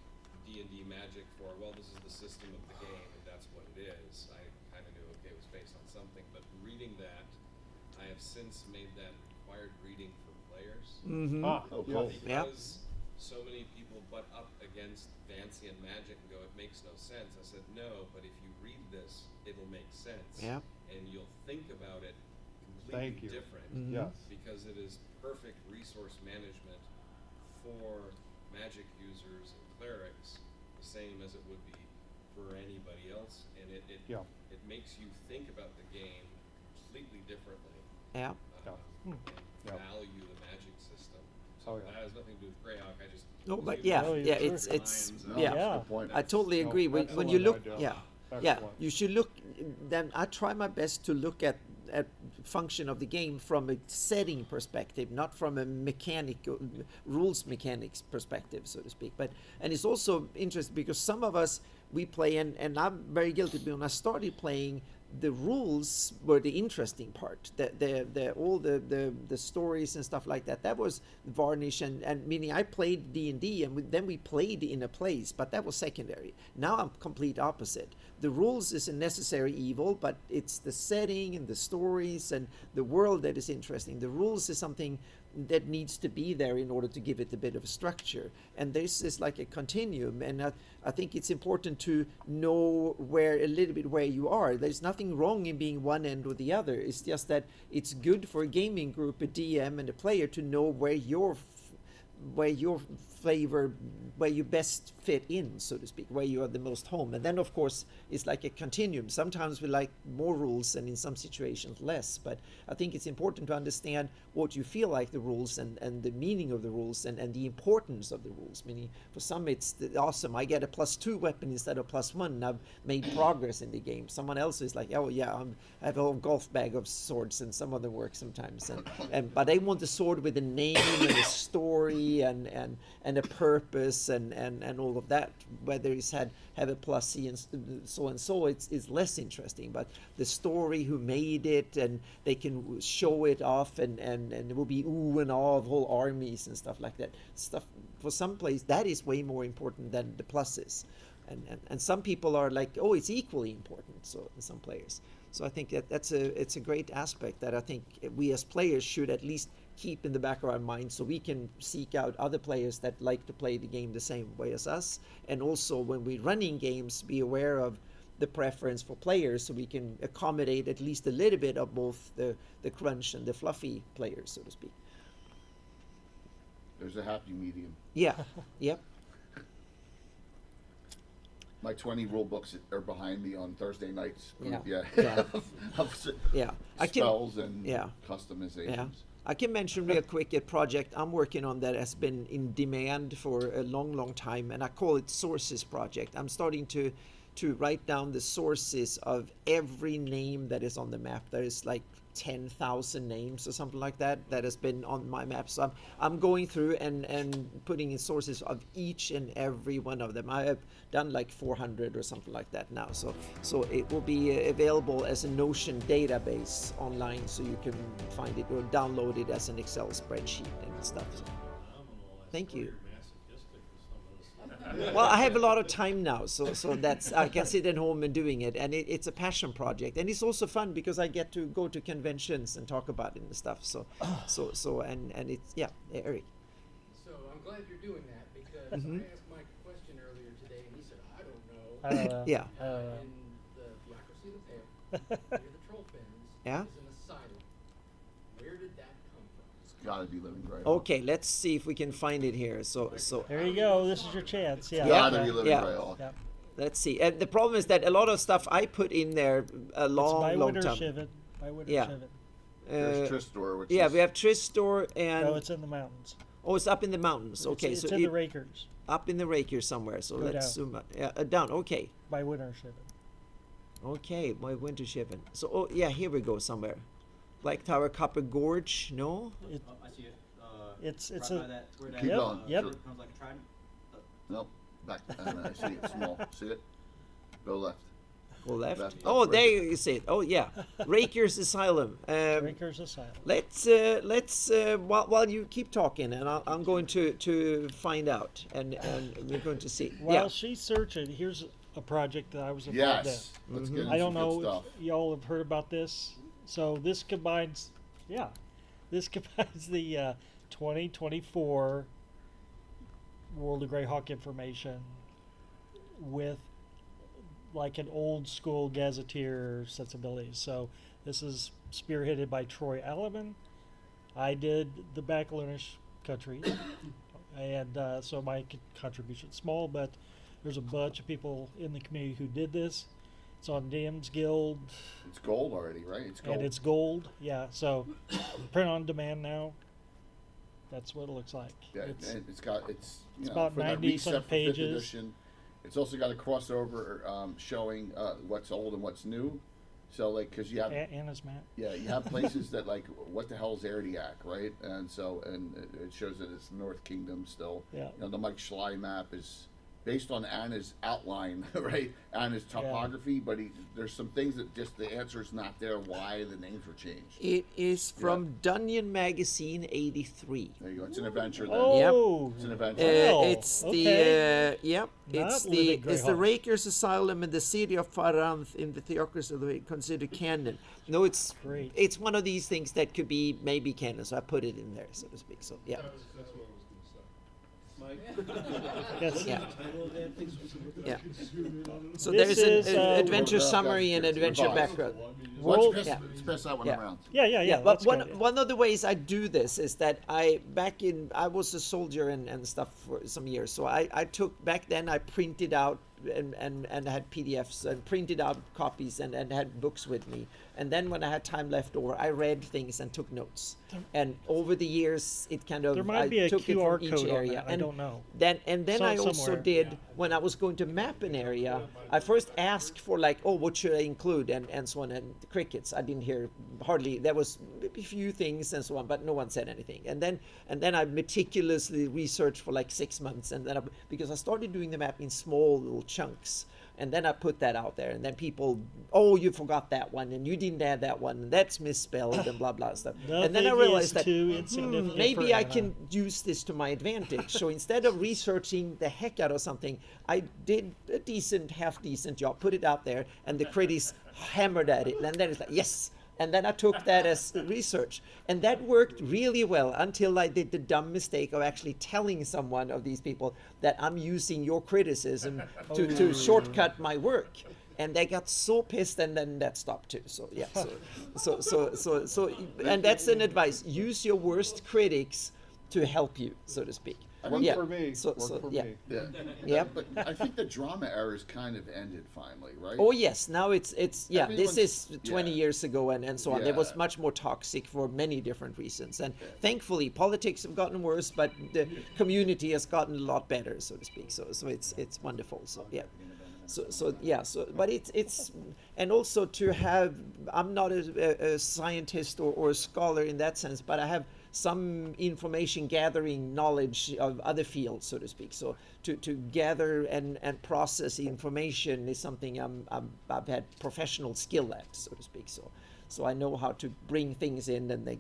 D&D Magic for, well, this is the system of the game, and that's what it is. I kind of knew, okay, it was based on something, but reading that, I have since made that required reading for players. Mm-hmm. ah, Oh, yes. cool. Yep. Because so many people butt up against Vancian magic and go, it makes no sense. I said, no, but if you read this, it'll make sense. Yeah. And you'll think about it Thank completely you. different. Mhm. Yes. Because it is perfect resource management for magic users and clerics, the same as it would be for anybody else. And it Yeah. it makes you think about the game completely differently. Yeah. Yeah. And Yeah. value the magic system. Oh, So yeah. that has nothing to do with Greyhawk. I just No, was but using yeah, Oh, it yeah, for it's Lions, No, yeah. that's a good point. I totally No, agree. When you excellent look, idea. yeah, Excellent. you should look. Then I try my best to look at function of the game from a setting perspective, not from a rules mechanics perspective, so to speak. And it's also interesting because some of us, we play, and I'm very guilty, but when I started playing, the rules were the interesting part. All the stories and stuff like that was varnish, and meaning I played D&D, and then we played in a place, but that was secondary. Now I'm complete opposite. The rules is a necessary evil, but it's the setting and the stories and the world that is interesting. The rules is something that needs to be there in order to give it a bit of a structure, and this is like a continuum, and I think it's important to know a little bit where you are. There's nothing wrong in being one end or the other. It's just that it's good for a gaming group, a DM and a player, to know where your flavor, where you best fit in, so to speak, where you are the most home. And then of course it's like a continuum. Sometimes we like more rules and in some situations less, but I think it's important to understand what you feel like the rules and the meaning of the rules and the importance of the rules. Meaning for some it's awesome, I get a +2 weapon instead of +1 and I've made progress in the game. Someone else is like, oh yeah, I have a whole golf bag of swords, and some of them work sometimes, but they want the sword with a name and a story and a purpose and all of that. Whether it's have a +C and so, it's less interesting. But the story, who made it, and they can show it off, and it will be ooh and ah of whole armies and stuff like that. Stuff for some place that is way more important than the pluses, and some people are like, oh, it's equally important. So some players. So I think it's a great aspect that I think we as players should at least keep in the back of our mind, so we can seek out other players that like to play the game the same way as us, and also when we're running games, be aware of the preference for players, so we can accommodate at least a little bit of both the crunch and the fluffy players, so to speak. There's a happy medium. Yeah. Yep. My 20 rule books are behind me on Thursday nights. Yeah. Yeah. Yeah. Spells and yeah. customizations. Yeah. I can mention real quick a project I'm working on that has been in demand for a long time, and I call it Sources Project. I'm starting to write down the sources of every name that is on the map. There is like 10,000 names or something like that has been on my map. So I'm going through and putting in sources of each and every one of them. I have done like 400 or something like that now. So it will be available as a Notion database online, so you can find it or download it as an Excel spreadsheet and stuff. So, thank you. Well, I have a lot of time now, so that's, I can sit at home and doing it, and it's a passion project, and it's also fun because I get to go to conventions and talk about it and stuff. So and it's Eric. So I'm glad you're doing that, because I asked Mike a question earlier today, and he said, I don't know. I don't know. Yeah. In the Theocracy of the Pale, near the troll fins, Yeah? is an asylum. Where did that come from? It's got to be Living Greyhawk. Okay, let's see if we can find it here. So There you go. This is your chance. Yeah. Gotta Yeah. be Living Yeah. Greyhawk. Yeah. let's see. And the problem is that a lot of stuff I put in there a It's long by Winter time. Shivet. By Winter Yeah. Shivet. There's Tristor, which Yeah, is we have Tristor and No, it's in the mountains. it's up in the mountains. Okay, it's so in the Rakers up in the Raker somewhere. So Go let's down. zoom out. Down. Okay. by Winter Shivet. Okay, my Winter Shiven. So here we go somewhere. Black Tower, Copper Gorge. No. It, Oh, I see it. It's right a- by that, where that, Keep going. Yep. Sounds like a trident. Nope. Back. I see it small. See it? Go left. Go left. Left. Oh, Right. there you see it. Oh yeah, Raker's Asylum. Rakers Asylum. Let's while you keep talking, and I'm going to find out, and we're going to see. While she's searching, here's a project that I was involved Yes. Let's Mm-hmm. get in. into I don't some know good stuff. if y'all have heard about this. So this combines the 2024 World of Greyhawk information with like an old school gazetteer sensibilities. So this is spearheaded by Troy Alleman. I did the Backlunish countries, and so my contribution's small, but there's a bunch of people in the community who did this. It's on DM's Guild, It's gold already, right? It's gold. and it's gold. Yeah, so print on demand now. That's what it looks like. Yeah, It's- and it's got it's you know, about for that 90 some reset for fifth pages. edition. It's also got a crossover showing what's old and what's new. So like, because you have Anna's map. yeah, you have places that like, what the hell's Erdiak, right? And so, and it shows that it's North Kingdom still. Yeah. You know, the Mike Schley map is based on Anna's outline, right? Anna's topography, but there's some things that just the answer is not there. Why the names were changed? It is from Dungeon Magazine '83. There you go. It's an adventure. Then. Oh, It's an adventure. Well, It's okay. the Not it's living the Greyhawk. Raker's Asylum and the city of Faranth in the Theocracy of the Way considered canon. No, it's Great. It's one of these things that could be maybe canon, so I put it in there, so to speak. So yeah, That's what I was gonna say. Mike? Yes. yeah, Title of that thing's supposed to be yeah. So This there's is, an adventure Well, summary and that's adventure revised. background. World- Let's yeah. pass that one Yeah. around. Yeah. But That's one good. one of the ways I do this is that I was a soldier and stuff for some years. So I took back then I printed out and had PDFs and printed out copies and had books with me. And then when I had time left over, I read things and took notes. And over the years, it kind of There might I be a took it QR from each code on area. that, I And don't know. Then I also Somewhere. did when I was going to map an area. I first asked for like, oh, what should I include and so on. And crickets, I didn't hear hardly. There was a few things and so on, but no one said anything. And then I meticulously researched for like 6 months, and then because I started doing the map in small little chunks. And then I put that out there, and then people, oh, you forgot that one, and you didn't add that one, and that's misspelled, and blah blah stuff. and then I Nothing realized is that too insignificant maybe for I Anna. can use this to my advantage. So instead of researching the heck out of something, I did a half decent job, put it out there, and the critics hammered at it, and then it's like yes. And then I took that as research. And that worked really well until I did the dumb mistake of actually telling someone of these people that I'm using your criticism to shortcut my work. And they got so pissed, and then that stopped too. So yeah, so and that's an advice. Use your worst critics to help you, so to speak. Worked yeah. for me. So, Worked for yeah. me. Yeah. Yeah. But I think the drama era's kind of ended finally, right? Oh yes, now it's yeah. This is 20 yeah. years ago and so on. It was Yeah. much more toxic for many different reasons, and thankfully politics have gotten worse, but the community has gotten a lot better, so to speak. So it's wonderful. So yeah. So but it's and also to have, I'm not a scientist or a scholar in that sense, but I have some information gathering knowledge of other fields, so to speak. So to gather and process information is something I've had professional skill at, so to speak. So I know how to bring things in and they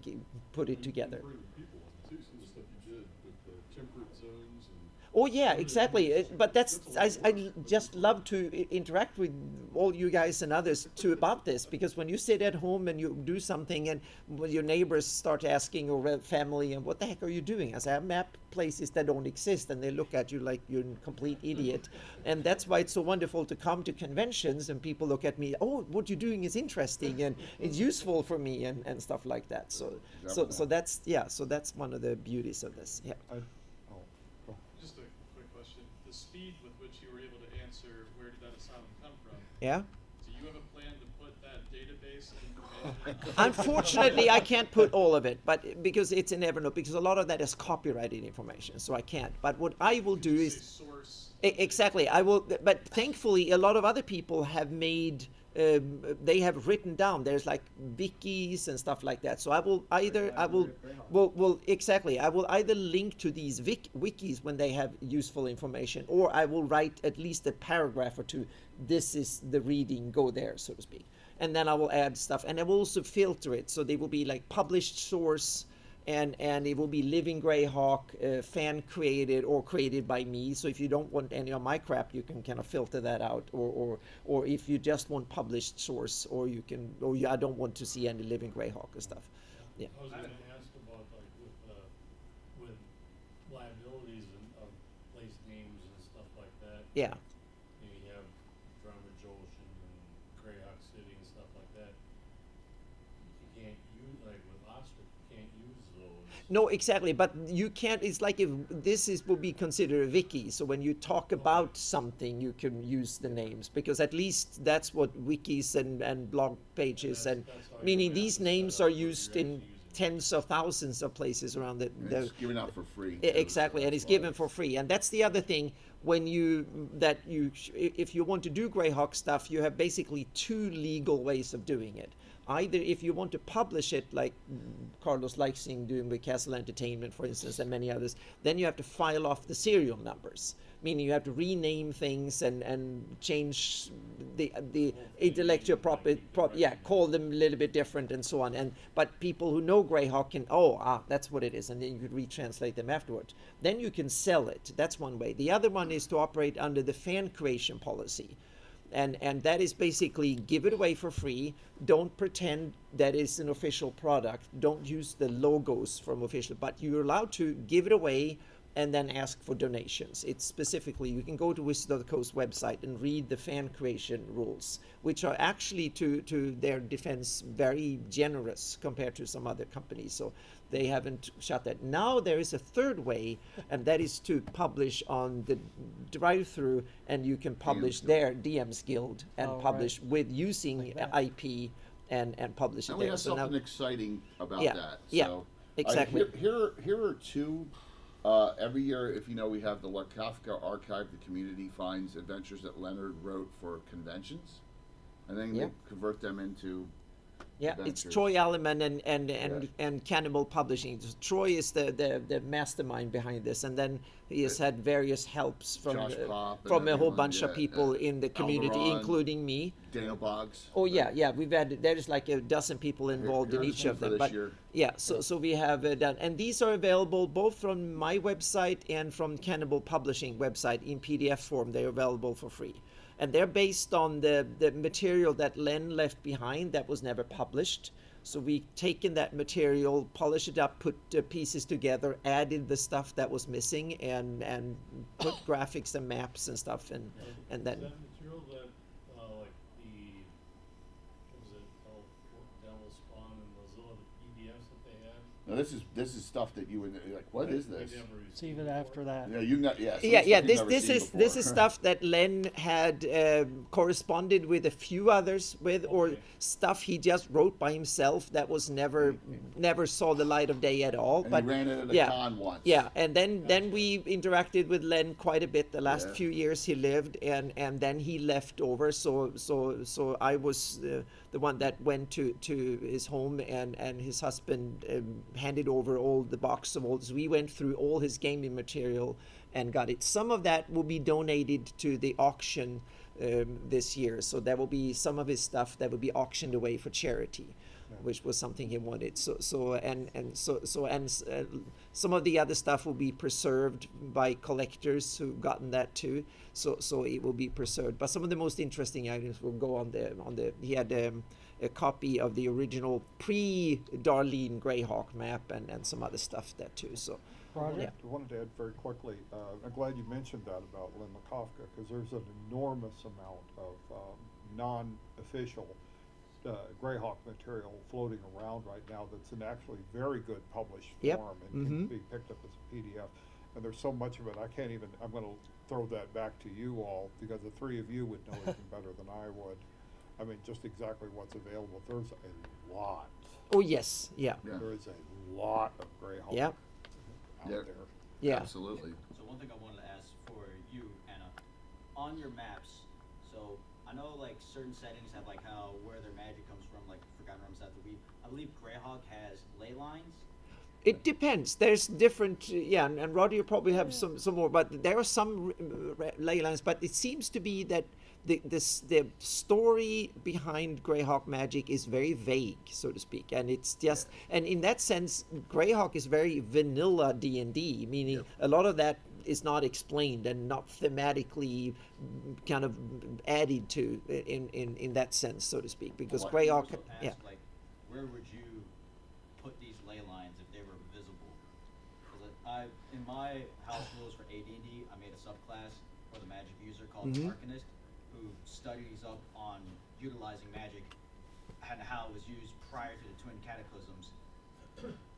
put it together. People on too, some of the stuff you did with the temperate zones and Oh yeah, exactly. But I just love to interact with all you guys and others too about this, because when you sit at home and you do something and when your neighbors start asking, or family, and what the heck are you doing? I say, I map places that don't exist, and they look at you like you're a complete idiot. And that's why it's so wonderful to come to conventions and people look at me, oh, what you're doing is interesting and it's useful for me and stuff like that. So that's one of the beauties of this. Yeah. Just a quick question. The speed with which you were able to answer where did that asylum come from, Yeah. do you have a plan to put that database information? Unfortunately, I can't put all of it, but because it's in Evernote, because a lot of that is copyrighted information, so I can't. But what I will do Say is source. exactly. I will, but thankfully, a lot of other people have made. They have written down. There's like wikis and stuff like that. So I will exactly. I will either link to these wikis when they have useful information, or I will write at least a paragraph or two. This is the reading. Go there, so to speak. And then I will add stuff, and I will also filter it. So they will be like published source, and it will be Living Greyhawk, fan created or created by me. So if you don't want any of my crap, you can kind of filter that out, or if you just want published source, or you can, I don't want to see any Living Greyhawk or stuff. Yeah. I was gonna ask about like with liabilities of place names and stuff like that. Yeah. You have Drummage Ocean and Greyhawk City and stuff like that. You can't use, like with Ostrich, you can't use those. No, exactly. But you can't. It's like if would be considered a wiki. So when you talk about something, you can use the names, because at least that's what wikis and blog pages and That's how meaning you these have to names set are up what you're used actually in using. tens of thousands of places around And it's given out for free. too, Exactly, so and it's that's why given for free. And that's the other thing. if you want to do Greyhawk stuff, you have basically two legal ways of doing it. Either if you want to publish it, like Carlos Leixing doing with Castle Entertainment, for instance, and many others, then you have to file off the serial numbers, meaning you have to rename things and change the intellectual property, call them a little bit different and so on. But people who know Greyhawk can, that's what it is, and then you could retranslate them afterwards. Then you can sell it. That's one way. The other one is to operate under the fan creation policy. And that is basically give it away for free. Don't pretend that it's an official product. Don't use the logos from official, but you're allowed to give it away and then ask for donations. It's specifically, you can go to Wizards of the Coast website and read the fan creation rules, which are actually, to their defense, very generous compared to some other companies. So they haven't shut that. Now there is a third way, and that is to publish on the drive-through, and you can publish their DM's Guild and publish with using IP and publish it And we there. have So something now, exciting about Yeah, that. yeah, So, exactly. Here are two. Every year, if you know, we have the Kafka Archive. The community finds adventures that Leonard wrote for conventions, and then Yeah. they convert them into yeah, it's adventures. Troy Alleman and Cannibal Publishing. Troy is the mastermind behind this, and then he has had various helps from Josh Pop and from a whole everyone, bunch of yeah, people in the community, Alvaron, including me. Daniel Boggs. Oh yeah, we've had, there's like a dozen people involved in here's each one of for them. this But year. yeah, so we have done, and these are available both from my website and from Cannibal Publishing website in PDF form. They're available for free, and they're based on the material that Len left behind that was never published. So we taken that material, polished it up, put pieces together, added the stuff that was missing, and put graphics and maps and stuff, and then. Is that material that, like the, what was it called, Devil Spawn and Mozilla, the PDFs that they had? Now this is stuff that you would like. What is this? We never It's received even before. after that. Yeah, you know, yeah. some Yeah, stuff yeah. you've This never this seen is this before. is stuff that Len had corresponded with a few others with, or Okay. stuff he just wrote by himself that was never saw the light of day at all. And but he ran it at a yeah, con once. yeah, and then we interacted with Len quite a bit the last Yeah. few years he lived, and then he left over. So I was the one that went to his home, and his husband handed over all the box of old. So we went through all his gaming material and got it. Some of that will be donated to the auction this year. So there will be some of his stuff that will be auctioned away for charity, which was something he wanted. Some of the other stuff will be preserved by collectors who've gotten that too. So it will be preserved. But some of the most interesting items will go on the. He had a copy of the original pre-Darlene Greyhawk map and some other stuff there too. So. Roger? Yeah. I wanted to add very quickly, I'm glad you mentioned that about Lynn Makofka, because there's an enormous amount of non-official Greyhawk material floating around right now that's in actually very good published Yep. form and can Mhm. be picked up as a PDF. And there's so much of it, I'm going to throw that back to you all, because the three of you would know even better than I would. I mean, just exactly what's available. There's a lot. Oh yes, yeah, Yeah. There is a lot of Greyhawk yeah, out Yeah. there. yeah. Absolutely. So one thing I wanted to ask for you, Anna, on your maps, so I know like certain settings have like where their magic comes from, like Forgotten Realms have the weave. I believe Greyhawk has ley lines. It depends. There's different, and Roddy, you probably have some more, but there are some ley lines. But it seems to be that the story behind Greyhawk magic is very vague, so to speak, and it's just, and in that sense, Greyhawk is very vanilla D&D, meaning a lot of that is not explained and not thematically kind of added to in that sense, so to speak, because What Greyhawk, also ask, yeah. like, where would you put these ley lines if they were visible? 'Cause in my house rules for AD&D, I made a subclass for the magic user called the Mhm. Arcanist, who studies up on utilizing magic and how it was used prior to the Twin Cataclysms.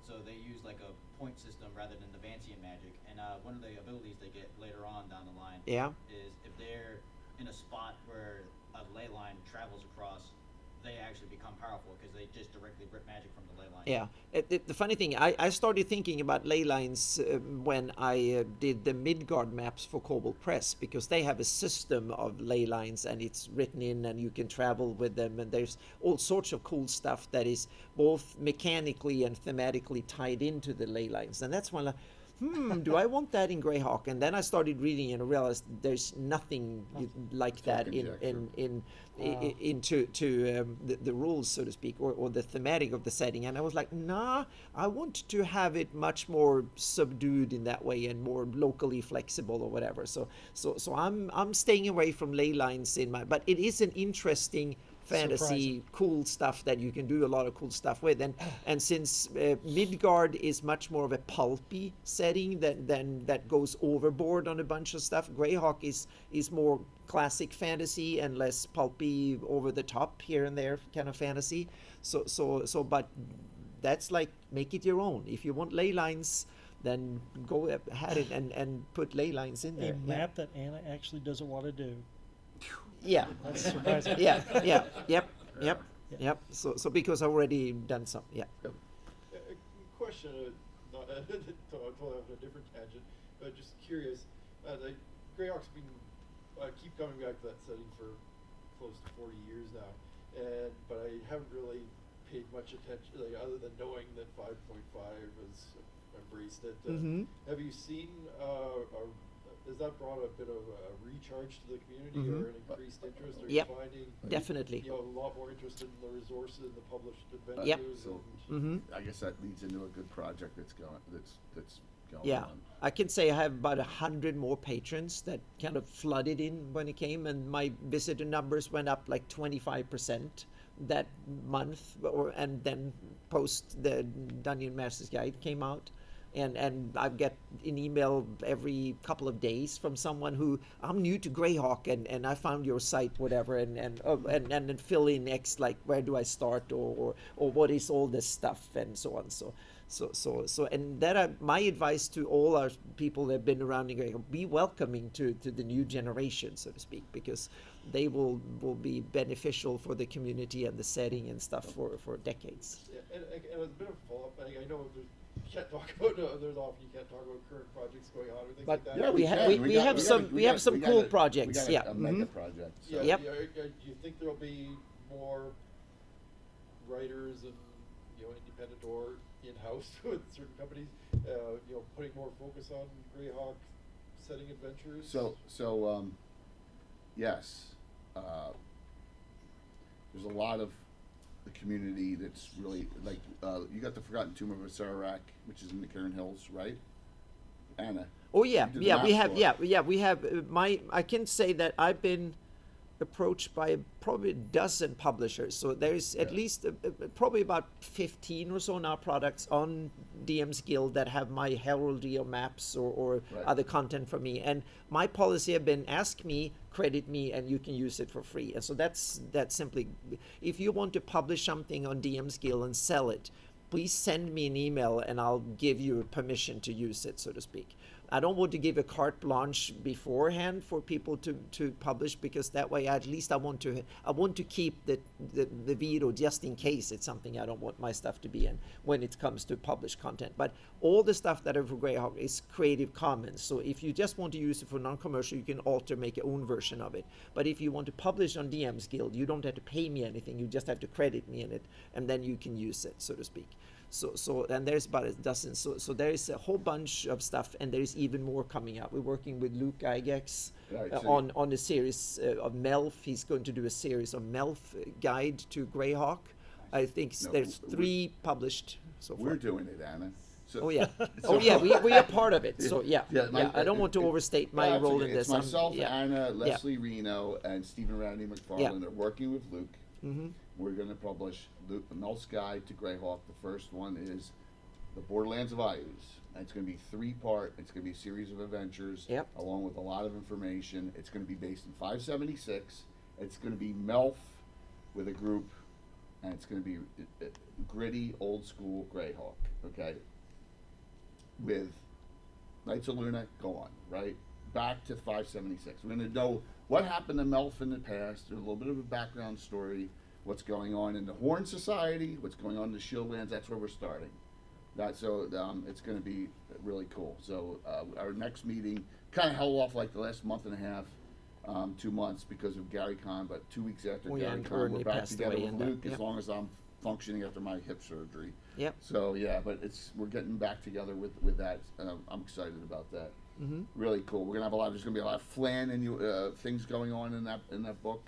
So they use like a point system rather than the Vancian magic. And one of the abilities they get later on down the line Yeah. is if they're in a spot where a ley line travels across, they actually become powerful because they just directly rip magic from the ley line. Yeah, the funny thing, I started thinking about ley lines when I did the Midgard maps for Cobalt Press, because they have a system of ley lines and it's written in and you can travel with them, and there's all sorts of cool stuff that is both mechanically and thematically tied into the ley lines. And that's when do I want that in Greyhawk? And then I started reading and I realized there's nothing like that into the rules, so to speak, or the thematic of the setting. And I was like, nah, I want to have it much more subdued in that way and more locally flexible or whatever. So I'm staying away from ley lines but it is an interesting fantasy, Surprising. cool stuff that you can do a lot of cool stuff with, and since Midgard is much more of a pulpy setting that goes overboard on a bunch of stuff, Greyhawk is more classic fantasy and less pulpy, over the top here and there kind of fantasy. So but that's like, make it your own. If you want ley lines, then go ahead and put ley lines in A there. map that Anna actually doesn't want to do. Yeah. That's surprising. Yep. So because I've already done some. Yeah. A question, not totally off a different tangent, but just curious. The Greyhawk's been keep coming back to that setting for close to 40 years now, but I haven't really paid much attention, like, other than knowing that 5.5 has embraced it. Have you seen? Has that brought a bit of a recharge to the community or an increased interest? Are Yep, you finding definitely. a lot more interest in the resources and the published adventures? Yep. And I guess that leads into a good project that's going Yeah, on. I can say I have about 100 more patrons that kind of flooded in when it came, and my visitor numbers went up like 25% that month, and then post the Dungeon Master's Guide came out. And I get an email every couple of days from someone who, I'm new to Greyhawk and I found your site, whatever, and then fill in X, like, where do I start, or what is all this stuff, and so on. So and that my advice to all our people that have been around in Greyhawk: be welcoming to the new generation, so to speak, because they will be beneficial for the community and the setting and stuff for decades. yeah, and a bit of a follow-up. I know you can't talk about there's often you can't talk about current projects going on or things But like that. Yeah, we have some cool projects. We got Yeah. a mega project. So. Yep. Do you think there'll be more writers and independent or in-house with certain companies, putting more focus on Greyhawk setting adventures? So yes, there's a lot of the community that's really like you got the Forgotten Tomb of Asarak, which is in the Karen Hills, right? Anna. Oh yeah, You did the yeah, map we have, for it. we have. I can say that I've been approached by probably a dozen publishers. So there's at least probably about 15 or so now products on DM's Guild that have my heraldry or maps or Right. other content from me. And my policy have been, ask me, credit me, and you can use it for free. And so that's simply, if you want to publish something on DM's Guild and sell it, please send me an email and I'll give you permission to use it, so to speak. I don't want to give a carte blanche beforehand for people to publish, because that way at least I want to keep the veto just in case it's something I don't want my stuff to be in when it comes to published content. But all the stuff that are for Greyhawk is Creative Commons. So if you just want to use it for non-commercial, you can make your own version of it. But if you want to publish on DM's Guild, you don't have to pay me anything. You just have to credit me in it, and then you can use it, so to speak. So and there's about a dozen. So there is a whole bunch of stuff, and there is even more coming out. We're working with Luke Gygax Right, so on a series of Melf. He's going to do a series of Melf guide to Greyhawk. I think No, there's we're- 3 published so far. We're doing it, Anna. So, Oh yeah, so- we are part of it. So yeah, I don't want to it- overstate my that's role okay. in this. It's myself, yeah. Anna, Leslie Reno, and Stephen Randy McFarlane. They're working with Luke. Mm-hmm. We're going to publish Melf's Guide to Greyhawk. The first one is The Borderlands of Ayus. And it's going to be 3-part. It's going to be a series of adventures, Yep. along with a lot of information. It's going to be based in 576. It's going to be Melf with a group, and it's going to be gritty, old school Greyhawk. Okay. With Knights of Luna, go on, right? Back to 576. We're going to know what happened to Melf in the past, a little bit of a background story. what's going on in the Horn Society, what's going on in the Shieldlands. That's where we're starting. It's going to be really cool. So our next meeting kind of held off like the last month and a half, 2 months because of Gary Con, but 2 weeks after Oh, Gary yeah, Con, Ernie we're back passed together away with in that, Luke as yep. long as I'm functioning after my hip surgery. Yep. So yeah, but we're getting back together with that. I'm excited about that. Mm-hmm. Really coul. We're gonna have there's gonna be a lot of flan and things going on in that book.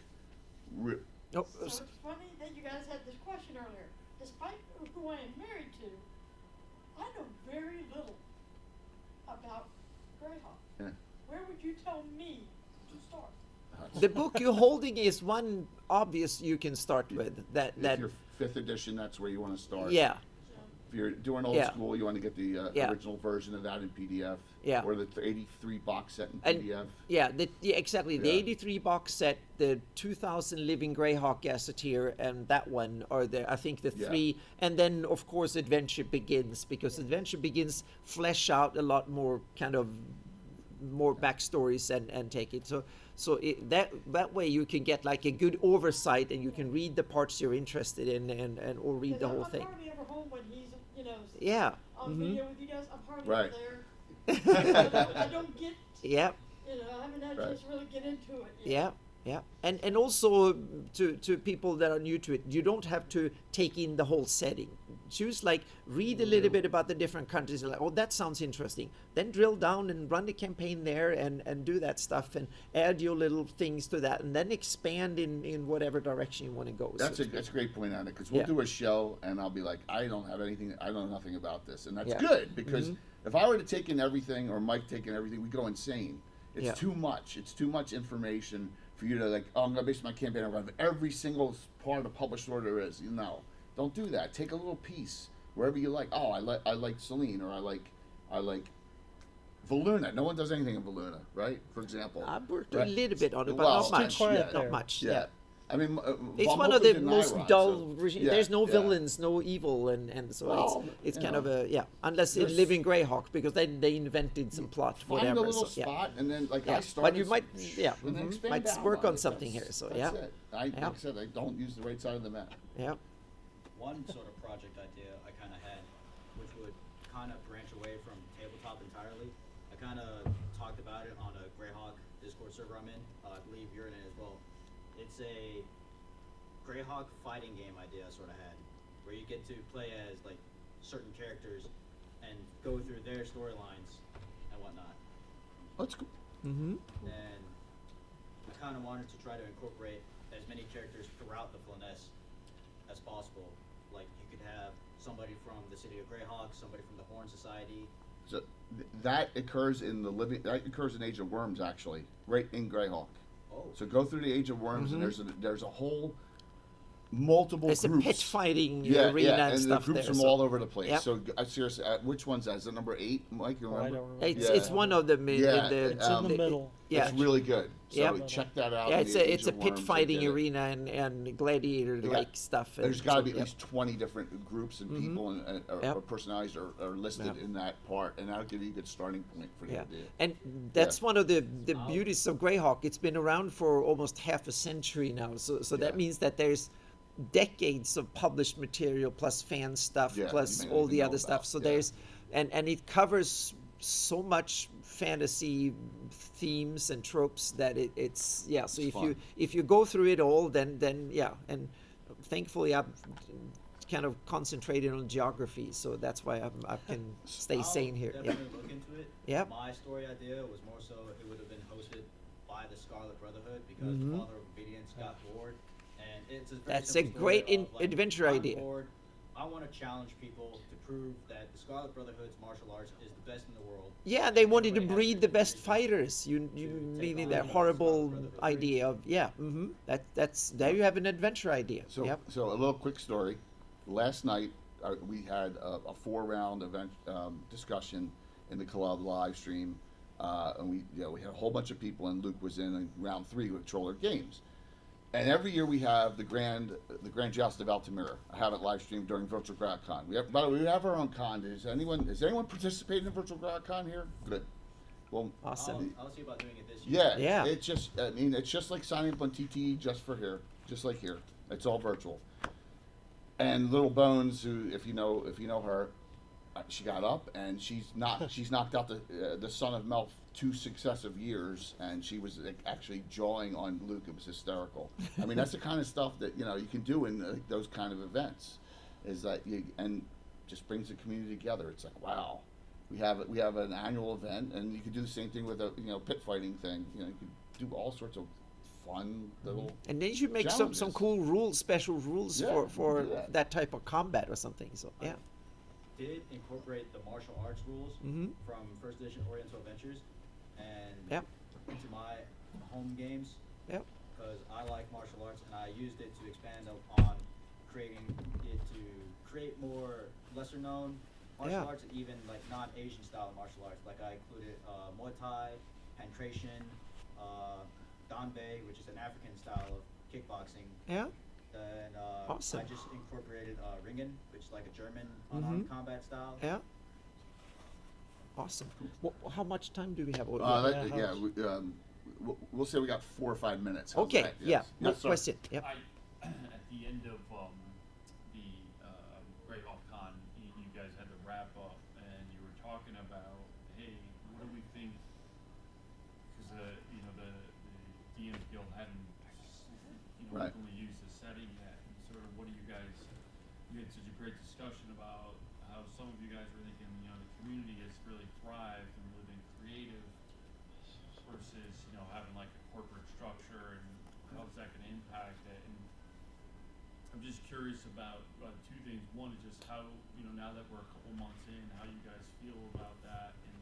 Oh, So it's funny that you guys had this question earlier. Despite who I am married to, I know very little about Greyhawk. Yeah. Where would you tell me to start? the book you're holding is one obvious you can start with. That If you're 5th edition, that's where you want to start. yeah. If you're doing old Yeah. school, you want to get the Yeah. original version of that in PDF. Yeah. Or the 83 box set in And PDF. yeah, exactly. The Yeah. 83 box set, the 2000 Living Greyhawk Gazetteer, and that one are I think the Yeah. three. And then of course Adventure Begins, because Adventure Begins flesh out a lot more kind of more backstories and take it. So that way you can get like a good oversight and you can read the parts you're interested in and or read the whole I'm thing. hardly ever home when he's, Yeah. on Mhm. video with you guys. I'm hardly Right. there. I don't get, Yeah. I haven't had a Right. chance to really get into it yet. Yeah, yeah, and also to people that are new to it, you don't have to take in the whole setting. Choose like read a little bit about the different countries. Like, oh, that sounds interesting. Then drill down and run the campaign there and do that stuff and add your little things to that, and then expand in whatever direction you want to go. That's a great point on it, because we'll Yeah. do a show and I'll be like, I know nothing about this, and that's Yeah. good, because Mhm. if I were to take in everything or Mike taking everything, we go insane. It's Yeah. too much. It's too much information for you to like. Oh, I'm gonna base my campaign around every single part of published order there is. Don't do that. Take a little piece wherever you like. Oh, I like Celine, or I like Valuna. No one does anything in Valuna, right? For example. I've worked Right? a little bit on it, but Well, not much. too quiet Not there. much. Yeah. Yeah. I mean, It's Vom one of Hofen the did most Nyrod, dull so- regimes. yeah, There's no yeah. villains, no evil, and so Well, it's you kind know. of unless in There's- Living Greyhawk, because then they invented some plot, Find whatever. a little so, yeah. spot, and then like Yeah, I started. but you might, yeah, and then mhm, expand might down work on it. something That's- here. So that's yeah, it. Like Yeah. I said, I don't use the right side of the map. yeah. One sort of project idea I kind of had, which would kind of branch away from tabletop entirely. I kind of talked about it on a Greyhawk Discord server I'm in. I believe you're in it as well. It's a Greyhawk fighting game idea I sort of had, where you get to play as like certain characters and go through their storylines and whatnot. That's cool. Mm-hmm. And we kind of wanted to try to incorporate as many characters throughout the Flonesse as possible. Like you could have somebody from the city of Greyhawk, somebody from the Horn Society. So that occurs in Age of Worms, actually, right in Greyhawk. Oh, So go through the Age of Worms, and Mhm. there's a whole multiple There's groups. a pit fighting Yeah, arena yeah, and and stuff the groups there. from so- all over the place. Yep. So seriously, which one's that? Is it number 8, Mike? You Oh, I remember? don't remember. It's Yeah. it's one of them in, Yeah, in the it's in the middle. Yeah, It's really good. So Yep. check that out. yeah, in it's the a Age it's a of pit Worms, they fighting did it. arena and gladiator They like got- stuff. There's and got to so, be at yep. least 20 different groups and Mhm. people and Yep. or personalities are listed Yeah. in that part, and that'll give you a good starting point for the Yeah, idea. and that's one of the I'll- beauties of Greyhawk. It's been around for almost half a century now, so Yeah. that means that there's decades of published material plus fan stuff Yeah, you plus may not all even the know other stuff. about, So yeah. there's and it covers so much fantasy themes and tropes that it's yeah. So It's if you go through it all, then yeah, and thankfully I've kind of concentrated on geography, so that's why I can stay I'll sane here. Yeah. definitely look into it. Yep. My story idea was more so it would have been hosted by the Scarlet Brotherhood because Mhm. the Father of Obedience got bored, and it's a very That's a simple great story of, like, adventure I'm idea. bored, I want to challenge people to prove that the Scarlet Brotherhood's martial arts is the best in the world. Yeah, they wanted to Everybody has breed the best reason fighters. You to take meaning on that the horrible Scarlet Brotherhood. idea of yeah. Mm-hmm. That's there you have an adventure idea. So, Yep. so a little quick story. Last night we had a 4-round event discussion in the club live stream, and we had a whole bunch of people, and Luke was in round 3 with Troller Games. And every year we have the Grand Joust of Altamira. I have it live streamed during Virtual GrowdCon. By the way, we have our own con. Is anyone participating in Virtual GrowdCon here? Good. Well, Awesome. I'll see about doing it this year. yeah, Yeah. it's just like signing up on TTE just for here, just like here. It's all virtual. And Little Bones, who, if you know her, she got up and she's knocked out the son of Melf 2 successive years, and she was like, actually jawing on Luke. It was hysterical. I mean, that's the kind of stuff that you can do in those kind of events, is that and just brings the community together. It's like, wow, we have an annual event, and you could do the same thing with a pit fighting thing. You could do all sorts of fun little. And then you should make challenges. some cool rules, special rules Yeah, for do that type of combat or something. So yeah. Did incorporate the martial arts rules Mhm. from first edition Oriental Adventures and Yep. into my home games Yep. because I like martial arts, and I used it to expand on creating it to create more lesser known martial Yeah. arts, and even like non-Asian style martial arts. Like I included Muay Thai, Pancration, Danbei, which is an African style of kickboxing. Yeah. Then Awesome. I just incorporated Ringen, which is like a German unarmed combat style. Yeah. Awesome. How much time do we have? We'll say we got 4 or 5 minutes. How's Okay. that? Yeah. Yes. No Yes, sir. question. Yep. At the end of the Greyhawk Con, you guys had the wrap up, and you were talking about, hey, what do we think? Because the DMs Guild hadn't Right. openly used the setting yet, and sort of what do you guys? You had such a great discussion about how some of you guys were thinking, the community has really thrived and really been creative versus having like a corporate structure, and how's that going to impact it? And I'm just curious about 2 things. One is just how now that we're a couple months in, how you guys feel about that, and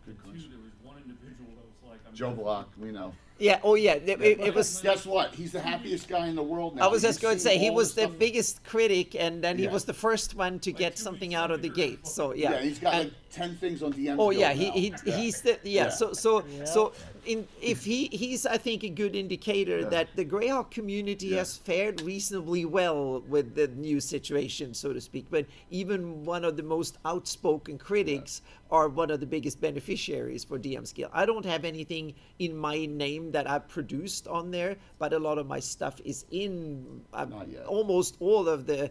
Good 2, question. there was one individual that was like, Joe Block, we know. Yeah. Oh yeah. It was. Guess what? He's the happiest guy in the world now. I was just You've going to seen say he all was the stuff- biggest critic, and then he Yeah. was the first one to get 2 something weeks out of the later. gate. So yeah. Yeah, he's got And- like 10 things on DM. Oh yeah, Guild now. he's the yeah. Yeah. So Yeah. if he's I think a good indicator Yeah. that the Greyhawk community Yeah. has fared reasonably well with the new situation, so to speak. But even one of the most outspoken critics are one of the biggest beneficiaries for DM's Guild. I don't have anything in my name that I've produced on there, but a lot of my stuff is in Not yet. almost all of a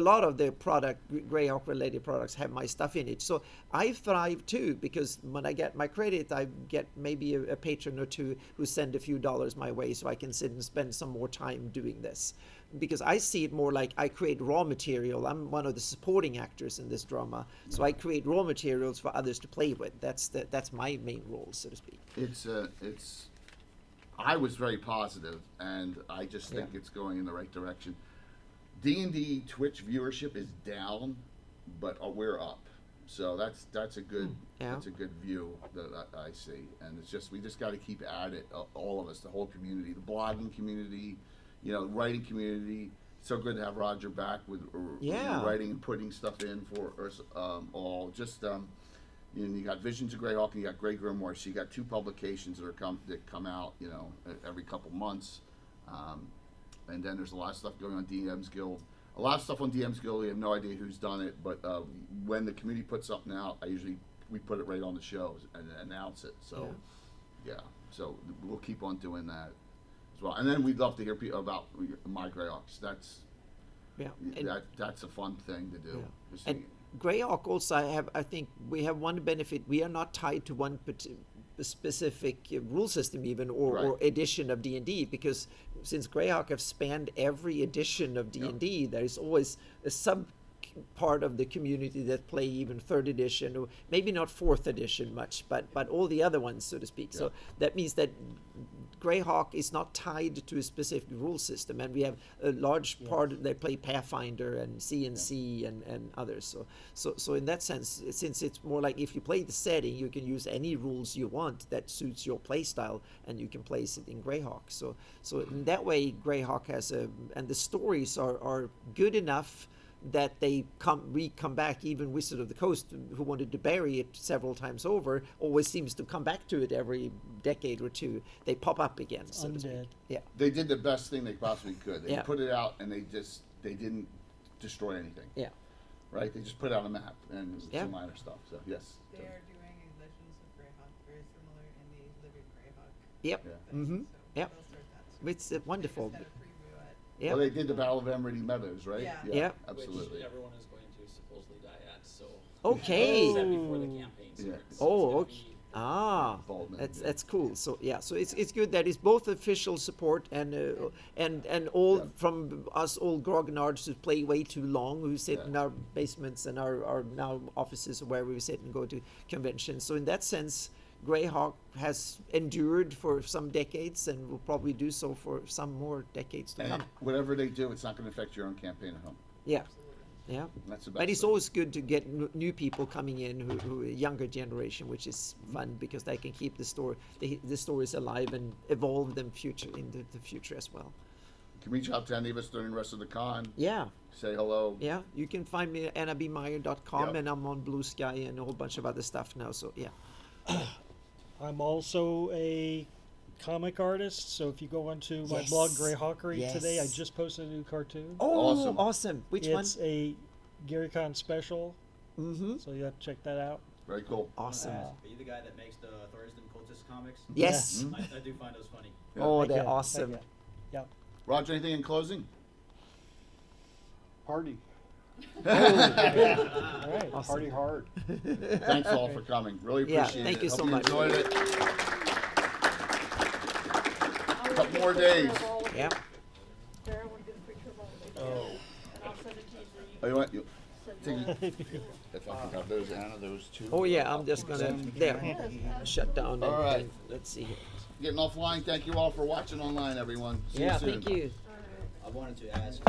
lot of the Greyhawk related products have my stuff in it. So I thrive too, because when I get my credit, I get maybe a patron or 2 who send a few dollars my way, so I can sit and spend some more time doing this. Because I see it more like I create raw material. I'm one of the supporting actors in this drama, so I create raw materials for others to play with. That's my main role, so to speak. It's. I was very positive, and I just think Yeah. it's going in the right direction. D&D Twitch viewership is down, but we're up. So that's a good Yeah. that's a good view that I see, and it's just we just got to keep at it, all of us, the whole community, the blogging community, writing community. So good to have Roger back with Yeah. writing and putting stuff in for us all. Just you got Visions of Greyhawk and you got Grey Grimoire. So you got 2 publications that come out every couple months, and then there's a lot of stuff going on DM's Guild. A lot of stuff on DM's Guild. We have no idea who's done it, but when the community puts something out, we put it right on the shows and announce it. So yeah, so we'll keep on doing that as well. And then we'd love to hear about my Greyhawks. That's that's a fun thing to do. Yeah. Just And Greyhawk also I think we have one benefit. We are not tied to one specific rule system even or Right. edition of D&D, because since Greyhawk have spanned every edition of D&D, there is always a sub part of the community that play even 3rd edition, or maybe not 4th edition much, but all the other ones, so to speak. So that means that Greyhawk is not tied to a specific rule system, and we have a large part they play Pathfinder and C&C and others. So in that sense, since it's more like if you play the setting, you can use any rules you want that suits your play style, and you can place it in Greyhawk. So in that way, Greyhawk has and the stories are good enough that they come back. Even Wizard of the Coast, who wanted to bury it several times over, always seems to come back to it every decade or 2. They pop up again, so to speak. Undead. Yeah. They did the best thing they possibly could. They Yeah. put it out, and they didn't destroy anything. Yeah. Right? They just put out a map and Yeah. some minor stuff. So yes. They are doing a Legends of Greyhawk, very similar in the Living Greyhawk Yep. Yeah. thing, Mhm. so Yep. they'll start that soon. It's wonderful. Just had a preview Yeah. Well, they did the Battle of Emerald Meadows, right? Yeah. Yeah. Absolutely. Which everyone is going to supposedly die at, so. Okay. Except before the campaign Yeah. starts. So it's Oh, gonna okay. be- Involvement, That's yeah. that's cool. So yeah, so it's good that it's both official support and all Yeah. from us old grognards who play way too long, who sit in Yeah. our basements and our now offices where we sit and go to conventions. So in that sense, Greyhawk has endured for some decades and will probably do so for some more decades to And come. whatever they do, it's not going to affect your own campaign at home. Yeah. Yeah, And that's the but best it's thing. always good to get new people coming in who younger generation, which is fun because they can keep the stories alive and evolve them into the future as well. You can reach out to any of us during the rest of the con. Yeah, Say hello. yeah, you can find me at annabmeyer.com Yep. and I'm on Blue Sky and a whole bunch of other stuff now. So yeah, I'm also a comic artist, so if you go onto my Yes. blog Greyhawkery today, I Yes. just posted a new cartoon. oh, Awesome. awesome. Which one? It's a GaryCon special, Mm-hmm. so you have to check that out. Very cool. Awesome. Are you the guy that makes the Thursday Cultist comics? Yes. Mhm. I do find those funny. Yeah. Oh, Thank they're you. awesome. Thank you. Roger, anything in closing? Party. All right. Awesome. Party hard. Thanks all for coming. Really Yeah, appreciate thank it. you Hope so much. Enjoyed it. I Couple want to more get a picture days. of all of you. Yeah. There, I want to get a picture of all of you. Oh. And I'll send it to you so you Oh, you want you? can send Take it. If I can have those, Anna, those two. Oh yeah, I'm just gonna shut down. And, All right. and let's see here. Getting offline. Thank you all for watching online, everyone. See Yeah, you soon. thank you. I wanted to ask,